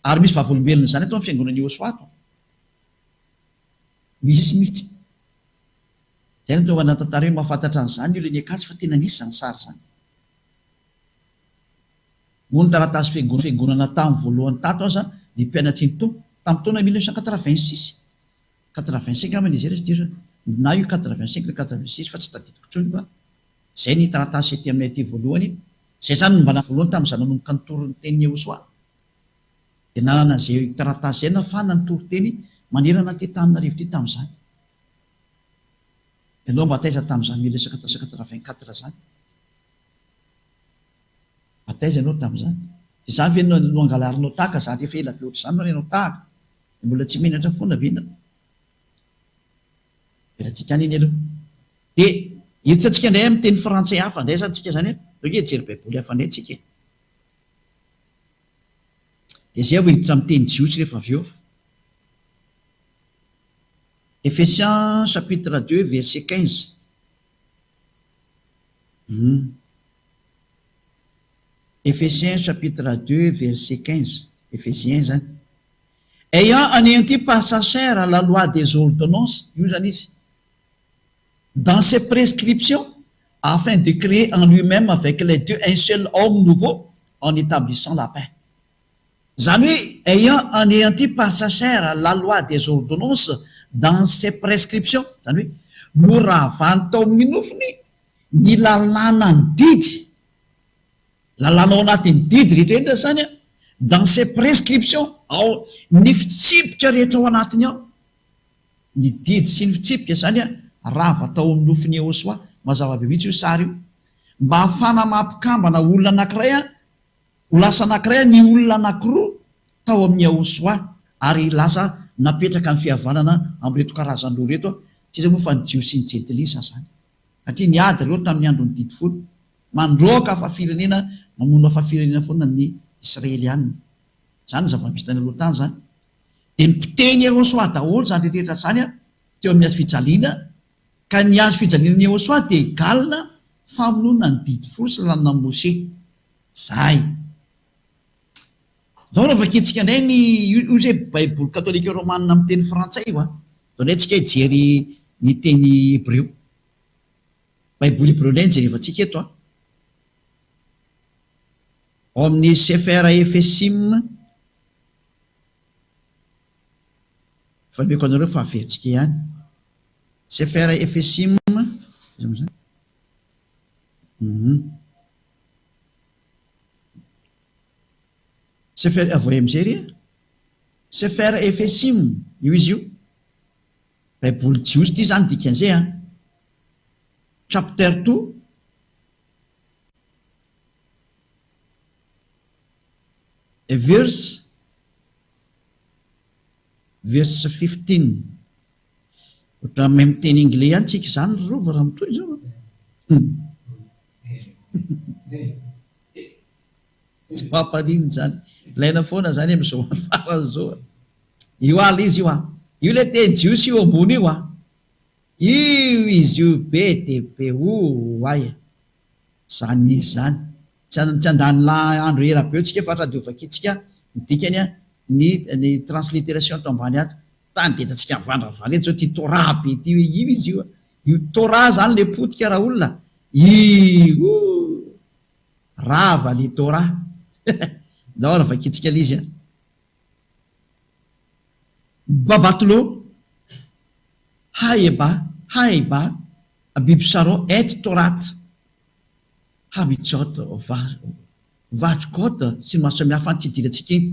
ary misy vavolombelona zany atao amin'ny fiangonan'ny Jehoshua ato misy mihitsy zay no tonga natantara hoe mahafantatra an'izany io le ny akatsy fa tena nisy zany sary zany moa ny taratasy fiangonana tamin'ny voalohany tato aza ny mpianatry ny tompo tamin'ny taona 1986 85 amany izy resy na io 85 na 86 fa tsy tadidiko tsony fa zay ny taratasy ety aminay aty voalohany zay zany mba voalohany tamin'izany nanomboka ny toron'ny teny Jehoshua de nanana zay taratasy zay nafana ny toron-teny manerana ty Antananarivo ty tamin'izany ianao mba taiza tamin'izany 1984 zany bataiza ianao tamin'izany de zany ve no angalarinao tahaka za efa ela be ohatry zany no anao tahaka de mbola tsy menatra foana vena elatsika any iny aloha de hiditra antsika indray amin'ny teny frantsay hafa ndray zany tsika zany doke jery baiboly hafa ndray tsika de zay vo hiditra amin'ny teny jiosy rehefa avy eo Ephésiens chapitre 2 verset 15 Ephésiens chapitre 2 verset 15 Ephésiens zany ayant anéanti par sa chair la loi des ordonnances io zany izy dans ses prescriptions afin de créer en lui-même avec les deux un seul homme nouveau en établissant la paix zany hoe ayant anéanti par sa chair la loi des ordonnances dans ses prescriptions zany hoe noravany tao amin'ny nofiny ny lalàna ny didy lalàna ao anatin'ny didy rehetrarehetra zany dans ses prescriptions ao ny fitsipika rehetra ao anatiny ao ny didy sy ny fitsipika zany rava tao amin'ny nofiny Jehoshua mazava be mihitsy io sary io mba hafana mampikambana olona anankiray ho lasa anankiray ny olona anankiroa tao amin'ny Jehoshua ary lasa napetraka ny fihavanana am'reto karazan'ireo reto tsy izy moa fa ny jio sy ny jetilisa zany satria niady reo tamin'ny andro ny didy folo mandroaka afafirenena mamono afafirenena foana ny Israelianina zany zava-misy tany aloha tany zany de mipiteny Jehoshua daholo zany rehetrarehetra zany teo amin'ny azo fijaliana ka ny azo fijaliana ny Jehoshua de egalina famonoana ny didy folo sy lalàna Mose zay dao raha vakitsika indray ny io zay baiboly katolika romanina amin'ny teny frantsay io dao ndray tsika hijery ny teny hébreu baiboly hebreonay jerevantsika eto a ao amin'ny sefera efesim fameko anareo fa averitsika ihany sefera efesim zany sefera avoy am'izay ry sefera efesim io izy io baiboly jiosy ty zany dikan'izay a chapter 2 verse 15 ohatra mahay miteny anglais ihany tsika zany rova raha mitoy zao tsy mampaniny zany ilaina foana zany am'izao farany zao io ala izy io a io le teny jiosy io ambony io a io izy io be de be ay zany izy zany tsy andany la andro ela be eo tsika fa radiovakitsika midikany a ny transliteration to ambany ato tany de tatsika mivandravany eto zao ty torah be ty hoe io izy io io torah zany le potika raha olona io rava le torah daora vakitsika le izy a babatlo haeba bibsaro et torat habitsot vatrikota sy maso samihafa ny tsy idirantsika iny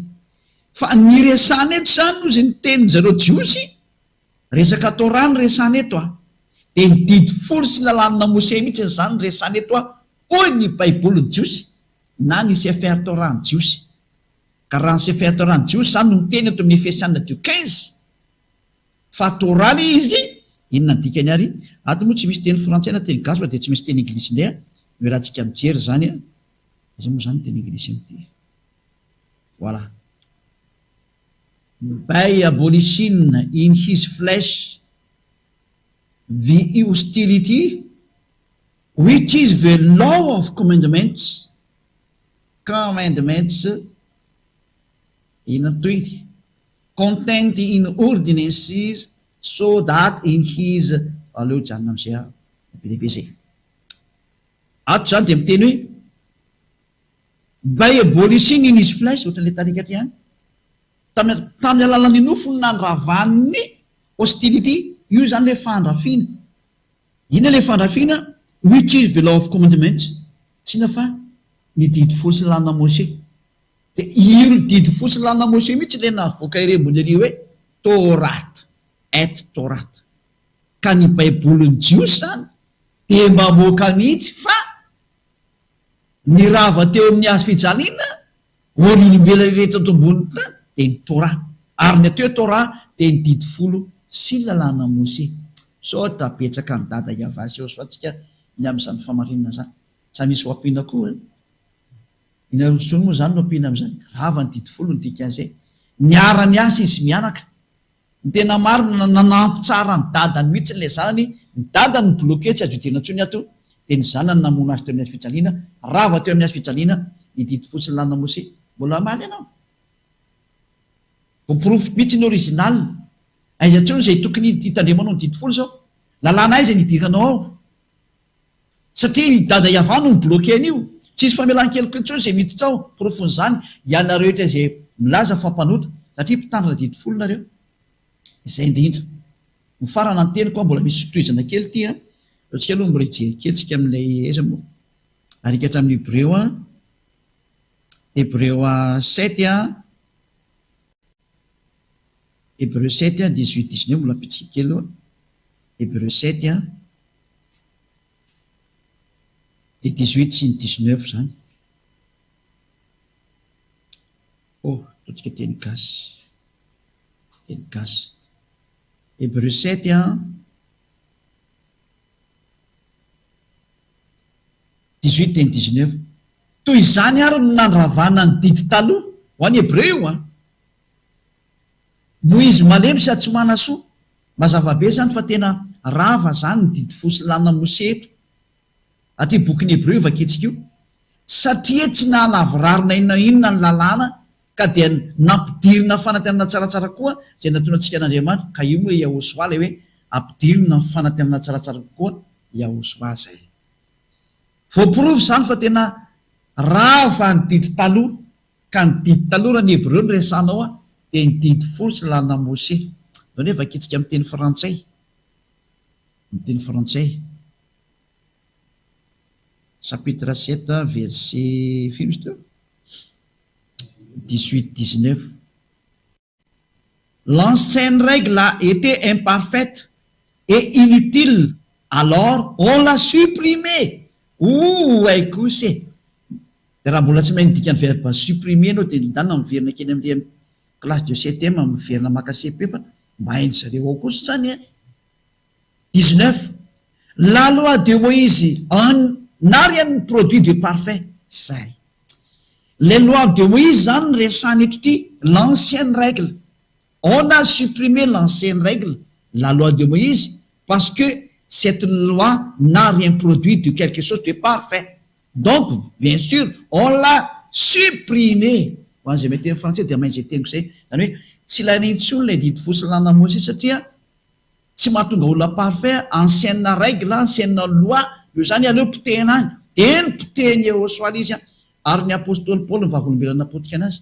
fa ny resana eto zany no zy ny teniny zareo jiosy resaka torah ny resana eto a de ny didy folo sy lalanina mose mihitsy ny zany ny resana eto a hoy ny baibolyny jiosy na ny sefer torah ny jiosy ka raha ny sefer torah ny jiosy zany no miteny eto amin'ny efesianina 15 fa torah le izy inona dikany ary ato moa tsy misy teny frantsay na teny gasy fa de tsy misy teny inglisy ndray a hoe raha tsika mijery zany a izy moa zany teny inglisy amty voilà by abolition in his flesh the hostility which is the law of commandments inatoy content in ordinances so that in his aleo janona am'izay lehibe zay ato zany de miteny hoe by abolition in his flesh ohatran'le tarikatra ihany tamin'ny alalan'ny nofony nandravanny hostility io zany le fandrafina ina le fandrafina which is the law of commandments tsy na fa ny didy folo sy lanina mose de io ny didy folo sy lanina mose mihitsy le navoaka irembony ary hoe torat et torat ka ny baibolyny jiosy zany de mamoaka mihitsy fa ny rava teo amin'ny azo fijaliana olombela reto ato ambony tany de ny torah ary ny ateo torah de ny didy folo sy lalàna mose sota betsaka ny dada iavasy eo so atsika ny am'izany famarinana zany sa misy ho ampina koa inarosony moa zany no ampina am'izany rava ny didy folo ny dikan'izay niara-ny asa izy mianaka ny tena marina nanampy tsara ny dadany mihitsy le zanany ny dadany ny bloke tsy azo idirana ntsony ato de ny zanany namono azy teo amin'ny azy fijaliana rava teo amin'ny azy fijaliana ny didy folo sy ny lalàna mose mbola maly ianao voporofo mihitsy ny original aiza ntsony zay tokony hitandremanao ny didy folo zao lalàna aiza ny idiranao ao satria ny dada iavano ny bloke an'io tsisy famelan-keloka ntsony zay miditra ao porofony zany iana rehetra zay milaza fampanota satria mpitandrina didy folo nareo izay indrindra ny farana ny teny koa mbola misy sotoizana kely ty a atsika aloha mbola hijery kely tsika amin'ilay eza moa arikatra amin'ny hébreu 7 a hébreu 7 a 18-19 mbola ampitsika kely aloha hébreu 7 a de 18 sy ny 19 zany totsika teny gasy hébreu 7 a 18 teny 19 toy izany ary no nandravana ny didy taloha ho any hébreu io a no izy malemy sy tsy manasoa mazavabe zany fa tena rava zany ny didy folo sy lanina mose eto aty bokyny hébreu vaketsika io satria tsy nahalavorarina inona inona ny lalàna ka dia nampidirina fanantenana tsaratsara koa zay natona antsika an'Andriamanitra ka io moa Yahosoa le hoe ampidirina ny fanantenana tsaratsara koa Yahosoa zay voaporofo zany fa tena rava ny didy taloha ka ny didy taloha raha ny hebreo ny resanao a dia ny didy folo sy lalana Mose. Zany hoe vakitsika amin'ny teny frantsay, amin'ny teny frantsay chapitre 7 verset 18-19. L'ancienne règle a été imparfaite et inutile, alors on l'a supprimée. Haiko se de raha mbola tsy mahay dikany verbe supprimer anao dia dana miverina keny amin'le classe de septième miverina maka CP fa mba hainy zareo ao kosa zany. 19. La loi de Moïse n'a rien produit de parfait. Zay. Les lois de Moïse zany resany eto ty l'ancienne règle. On a supprimé l'ancienne règle, la loi de Moïse, parce que cette loi n'a rien produit de quelque chose de parfait. Donc, bien sûr, on l'a supprimé. Hoan'izay meteny français dia maintsy teniko zay. Zany hoe tsy lanintsony le didy fosy lalana Mose satria tsy mahatonga olona parfait. Ancienne règle, ancienne loi, io zany aleo potehina any. Dia ny potehiny Jehosoa izy ary ny apôstôly Paul mivavolombelona napotika anazy.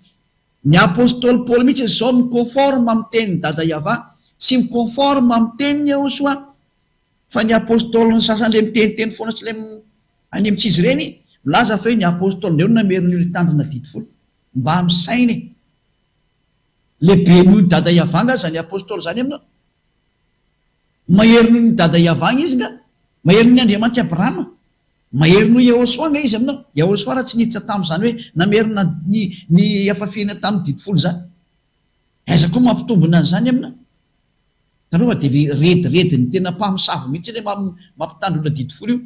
Ny apôstôly Paul mihitsy zao miconforme amin'ny tenin'ny dada Yava sy miconforme amin'ny tenin'ny Jehosoa. Fa ny apôstôly ny sasany le miteniteny foana tsy le any amin'ny tsizy ireny milaza fa hoe ny apôstôly ndreo nameriny io tandrina didy folo mba amin'ny sainy. Lehibe noho ny dada Yavanga zany apôstôly zany aminao. Mahery noho ny dada Yavanga izy nga, mahery ny Andriamanitra Abrahama, mahery noho Jehosoa nga izy aminao. Jehosoa raha tsy niditra tamin'izany hoe namerina ny afafina tamin'ny didy folo zany. Aiza koa mampitombona an'izany aminao. Tanova dia rediredy ny tena mpamosavy mihitsy le mampitandrona didy folo io.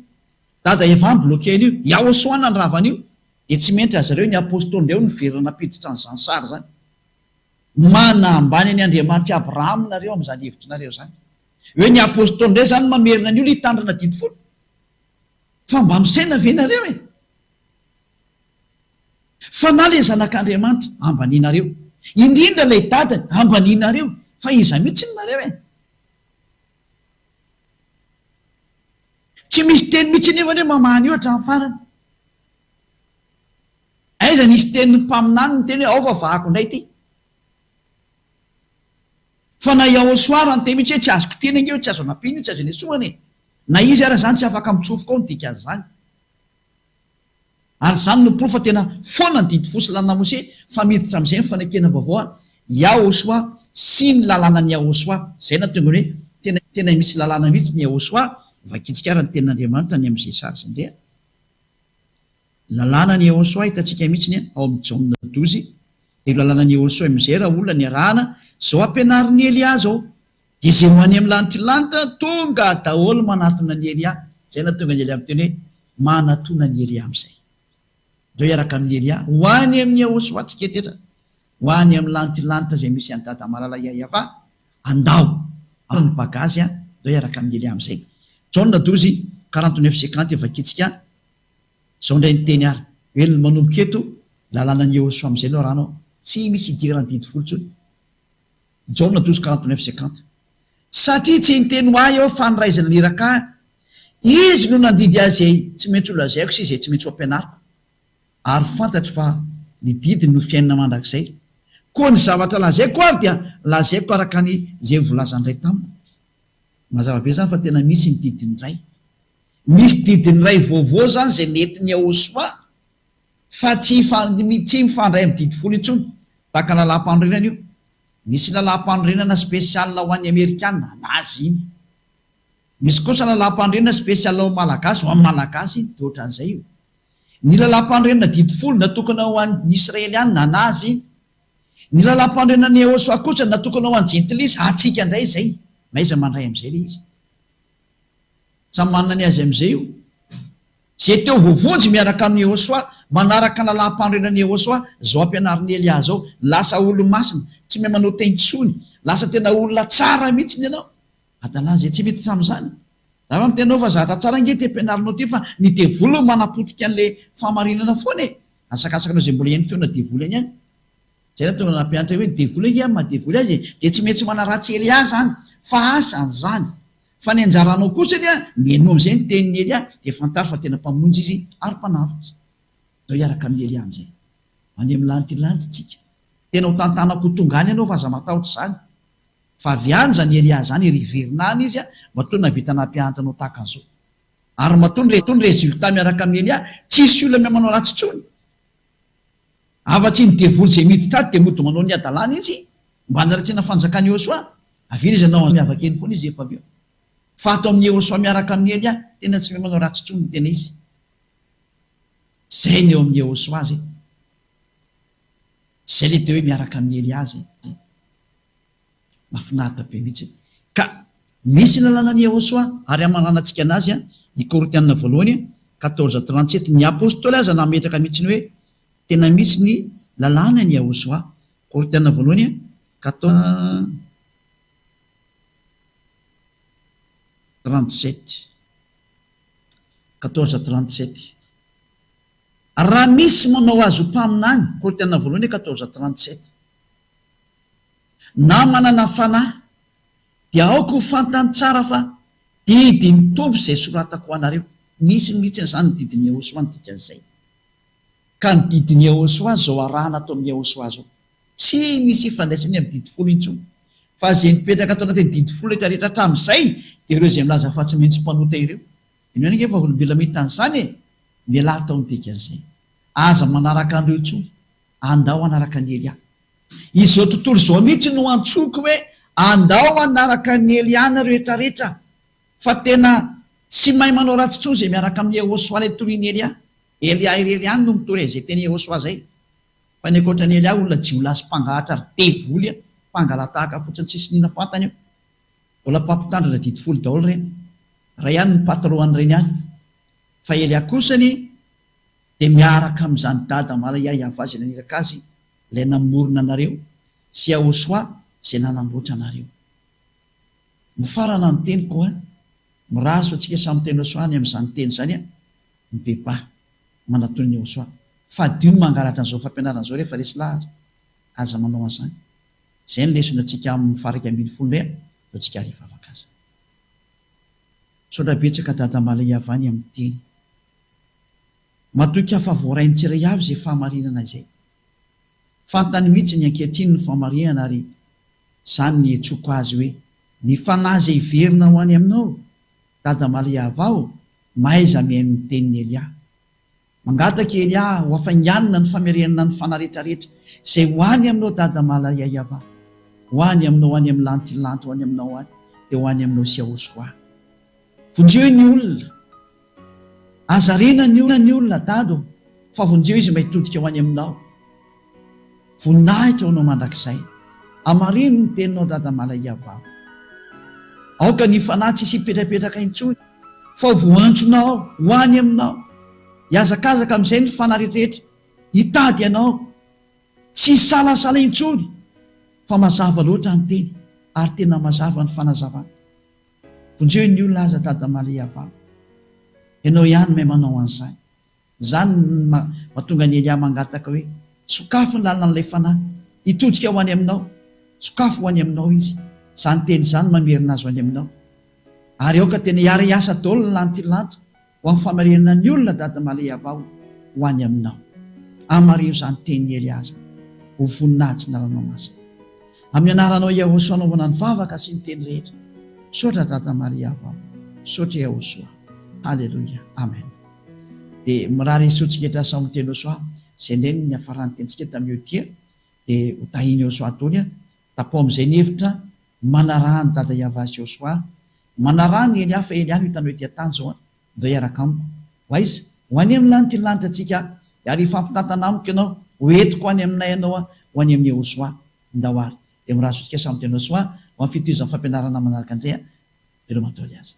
Dada Eva bloqué io, Jehosoa nandravan'io, dia tsy mentra zareo ny apôstôly ndreo niverina napiditra ny zansary zany. Mana ambany ny Andriamanitra Abraham nareo amin'izany hevitry nareo zany. Hoe ny apôstôly ndray zany mamerina an'io le tandrina didy folo. Fa mba misaina ve nareo e? Fa na le zanak'Andriamanitra ambanianareo, indrindra ilay dadany ambanianareo, fa iza mihitsy nareo e? Tsy misy teny mihitsy nefa hoe mamahany io hatramin'ny farany. Aiza nisy tenin'ny mpaminany ny teny hoe ao vavahako indray ty. Fa na Jehosoa raha ny teny mihitsy hoe tsy azoko teny ange hoe tsy azo anampiny io, tsy azo inesoany e. Na izy ara zany tsy afaka mitsofoka ao ny dika azy zany. Ary zany no profa tena foana ny didy fosy lalana Mose fa miditra amin'izay ny fanekena vaovao Jehosoa sy ny lalànan'ny Jehosoa. Zay na tonga hoe tena misy lalàna mihitsy ny Jehosoa. Vakitsika ary ny tenin'Andriamanitra ny amin'izay sary izay ndeha. Lalànan'ny Jehosoa hitantsika mihitsy ao amin'ny Jaona 12. Dia lalànan'ny Jehosoa amin'izay raha olona ny arahana zao ampianarin'ny Elia zao. Dia izay ho any amin'ny lanitra tonga daholo manatona ny Elia. Zay na tonga ny Elia amin'ny teny hoe manatona ny Elia amin'izay. Ireo iaraka amin'ny Elia ho any amin'ny Jehosoa tsiketetra. Ho any amin'ny lanitra izay misy any dada malala Yahava andao. Ao ny bagazy ireo iaraka amin'ny Elia amin'izay. Jaona 12:49-50 vakitsika zao ndray ny teny ary hoe manomboka eto lalànan'ny Jehosoa amin'izay aloha ranao tsy misy idirana didy folo tsony. Jaona 12:49-50 satria tsy niteny ho ahy eo faniraizana niraka izy no nandidy azy tsy maintsy ho lazaiko sy izay tsy maintsy ho ampianariko ary fantatry fa ny didiny no fiainana mandrakizay. Koa ny zavatra lazaiko ary dia lazaiko araka ny izay volazan'iray tamiko. Mazava be zany fa tena misy ny didiny ray. Misy didiny ray vaovao zany izay nentin'ny Jehosoa fa tsy mifandray amin'ny didy folo intsony. Tahaka lalam-panorenana io. Misy lalam-panorenana spesialina ho an'ny Amerikanina anazy iny. Misy kosa lalam-panorenana spesialina ho malagasy ho amin'ny malagasy iny dia ohatran'izay io. Ny lalam-panorenana didy folo natokana ho an'ny Israelianina anazy iny. Ny lalam-panorenan'ny Jehosoa kosa natokana ho an'ny jentilisa atsika indray zay. Maiza mandray amin'izay le izy. Samy manana ny azy amin'izay io. Zay teo vovonjy miaraka amin'ny Jehosoa, manaraka ny lalam-panorenan'ny Jehosoa, zao ampianarin'ny Elia zao, lasa olo masina, tsy mahay manao tenitsony, lasa tena olona tsara mihitsy ny ianao. Adala zay tsy mety tamin'izany. Zava mitenao fa zatra tsara nge ty ampianarinao ty fa ny devoly manapotika an'le famarinana foana e. Asakasakanao zay mbola ihany feona devoly ihany. Zay na tonga nampianatra hoe devoly ia madevoly azy dia tsy maintsy manaratsy Elia zany. Fa asany zany fa ny anjaranao kosany a mieno am'izay ny teniny Elia de fantaro fa tena mpamonjy izy ary mpanavitra dao iaraka amin'ny Elia am'izay any amin'ny lantilanty tsika tena ho tantanako tongany ianao fa aza matahotra zany fa vianja ny Elia zany riverinany izy a matona vita nampiahantranao tahaka an'izao ary matony résultat miaraka amin'ny Elia tsisy olona manao ratsy tsony afa-tsy ny devoly zay miditra ady de mody manao ny adalana izy mba naratsina fanjakany Joshua avily izy anao miavaka eny foana izy efa aveo fa atao amin'ny Joshua miaraka amin'ny Elia tena tsy manao ratsy tsony tena izy zay ny eo amin'ny Joshua zay zay le teo hoe miaraka amin'ny Elia zay mahafinaritra be mihitsy ka misy lalàna ny Joshua ary amaranantsika anazy a ny Korintianina voalohany 14:37 ny apôstôly aza nametraka mihitsy ny hoe tena misy ny lalàna ny Joshua Korintianina voalohany 14:37 raha misy manao azo mpaminany Korintianina voalohany 14:37 na manana fanahy dia aoko ho fantany tsara fa didiny tompo izay soratako anareo misy mihitsy izany ny didiny Joshua ny dikan'izay ka ny didiny Joshua zao arahana atao amin'ny Joshua zao tsy misy ifandraisany amin'ny didy folo intsony fa zay nipetraka atao anatin'ny didy folo rehetrarehetra hatramin'izay de ireo zay milaza fa tsy maintsy mpanota ireo iny hoe efa olombelona mitany zany e mialahy atao ny dikan'izay aza manaraka an'ireo tsony andao anaraka ny Elia izy zao tontolo zao mihitsy no antsoko hoe andao anaraka ny Eliana rehetrarehetra fa tena tsy mahay manao ratsy tsony zay miaraka amin'ny Joshua le toriany Elia Eliana no mitory zay teny Joshua zay fa ny ankoatra ny Elia olona jiolahy sy mpangahatra ary devoly mpangalatahaka fotsiny tsisy nina fantany io mbola mpampitandrina didy folo daholo reny raha ihany ny patroan'ireny ihany fa Elia kosany de miaraka amin'izany dada malaya iavazy naniraka azy ilay namorona anareo sy Joshua zay nanamboatra anareo mifarana ny teny koa miraso atsika samy teny Joshua ny amin'izany teny zany a ny beba manatony ny Joshua fa dino mangalatra an'izao fampianarana zao rehefa resy lahatra aza manao an'izany zay ny lesona atsika amin'ny faraka 12 rea eo tsika rehefa afaka aza sodra betsaka dada malaya avany amin'ny teny matoky hafa voarainy tsiray avy zay fahamarinana izay fantany mihitsy ny ankehitriny ny fahamarinana ary zany ny etsoko azy hoe ny fanahy zay iverina ho any aminao dada malaya avao maiza mihaino ny teniny Elia mangataka Elia ho afainganina ny famerenana ny fanahy rehetrarehetra zay ho any aminao dada malaya ava ho any aminao ho any amin'ny lantilanty ho any aminao any de ho any aminao sy Joshua vonjeo ny olona azarena ny olona dado fa vonjeo izy mba hitodika ho any aminao voninahitra honao mandrakizay amarino ny teninao dada malaya avao aoka ny fanahy tsisy hipetrapetraka intsony fa voantsonao ho any aminao hiazakazaka amin'izay ny fanahy rehetrarehetra hitady ianao tsy salasala intsony fa mazava loatra ny teny ary tena mazava ny fanazavana vonjeo ny olona aza dada malaya avao ianao ihany mahay manao an'izany zany mahatonga ny Elia mangataka hoe sokafo ny lalina n'ilay fanahy hitodika ho any aminao sokafo ho any aminao izy zany teny zany mamerina azy ho any aminao ary aoka tena hiara hiasa daholo ny lantilanty ho amin'ny famarinana ny olona dada malaya avao ho any aminao amarino zany teny Elia aza ho voninahitsy naranao masina amin'ny anaranao Joshua anaovana ny vavaka sy ny teny rehetra sotra dada malaya avao sotra Joshua halleluja amen de mirary isotsika etrasa amin'ny teny Joshua zay ndreny ny afarany tentsika tamin'io dia de ho tahiny Joshua tony a tapo amin'izay ny hevitra manarahany dada iavazy Joshua manarahany Elia fa Elia no hitany hoe tia tany zao a ndao hiaraka amiko ho aiza ho any amin'ny lantilanitra atsika ary ifampitantana amiko ianao hoentiko ho any aminay ianao a ho any amin'ny Joshua ndao ary de mirasotsika samy teny Joshua ho amin'ny fitohizan'ny fampianarana manaraka andray a ireo matoly azy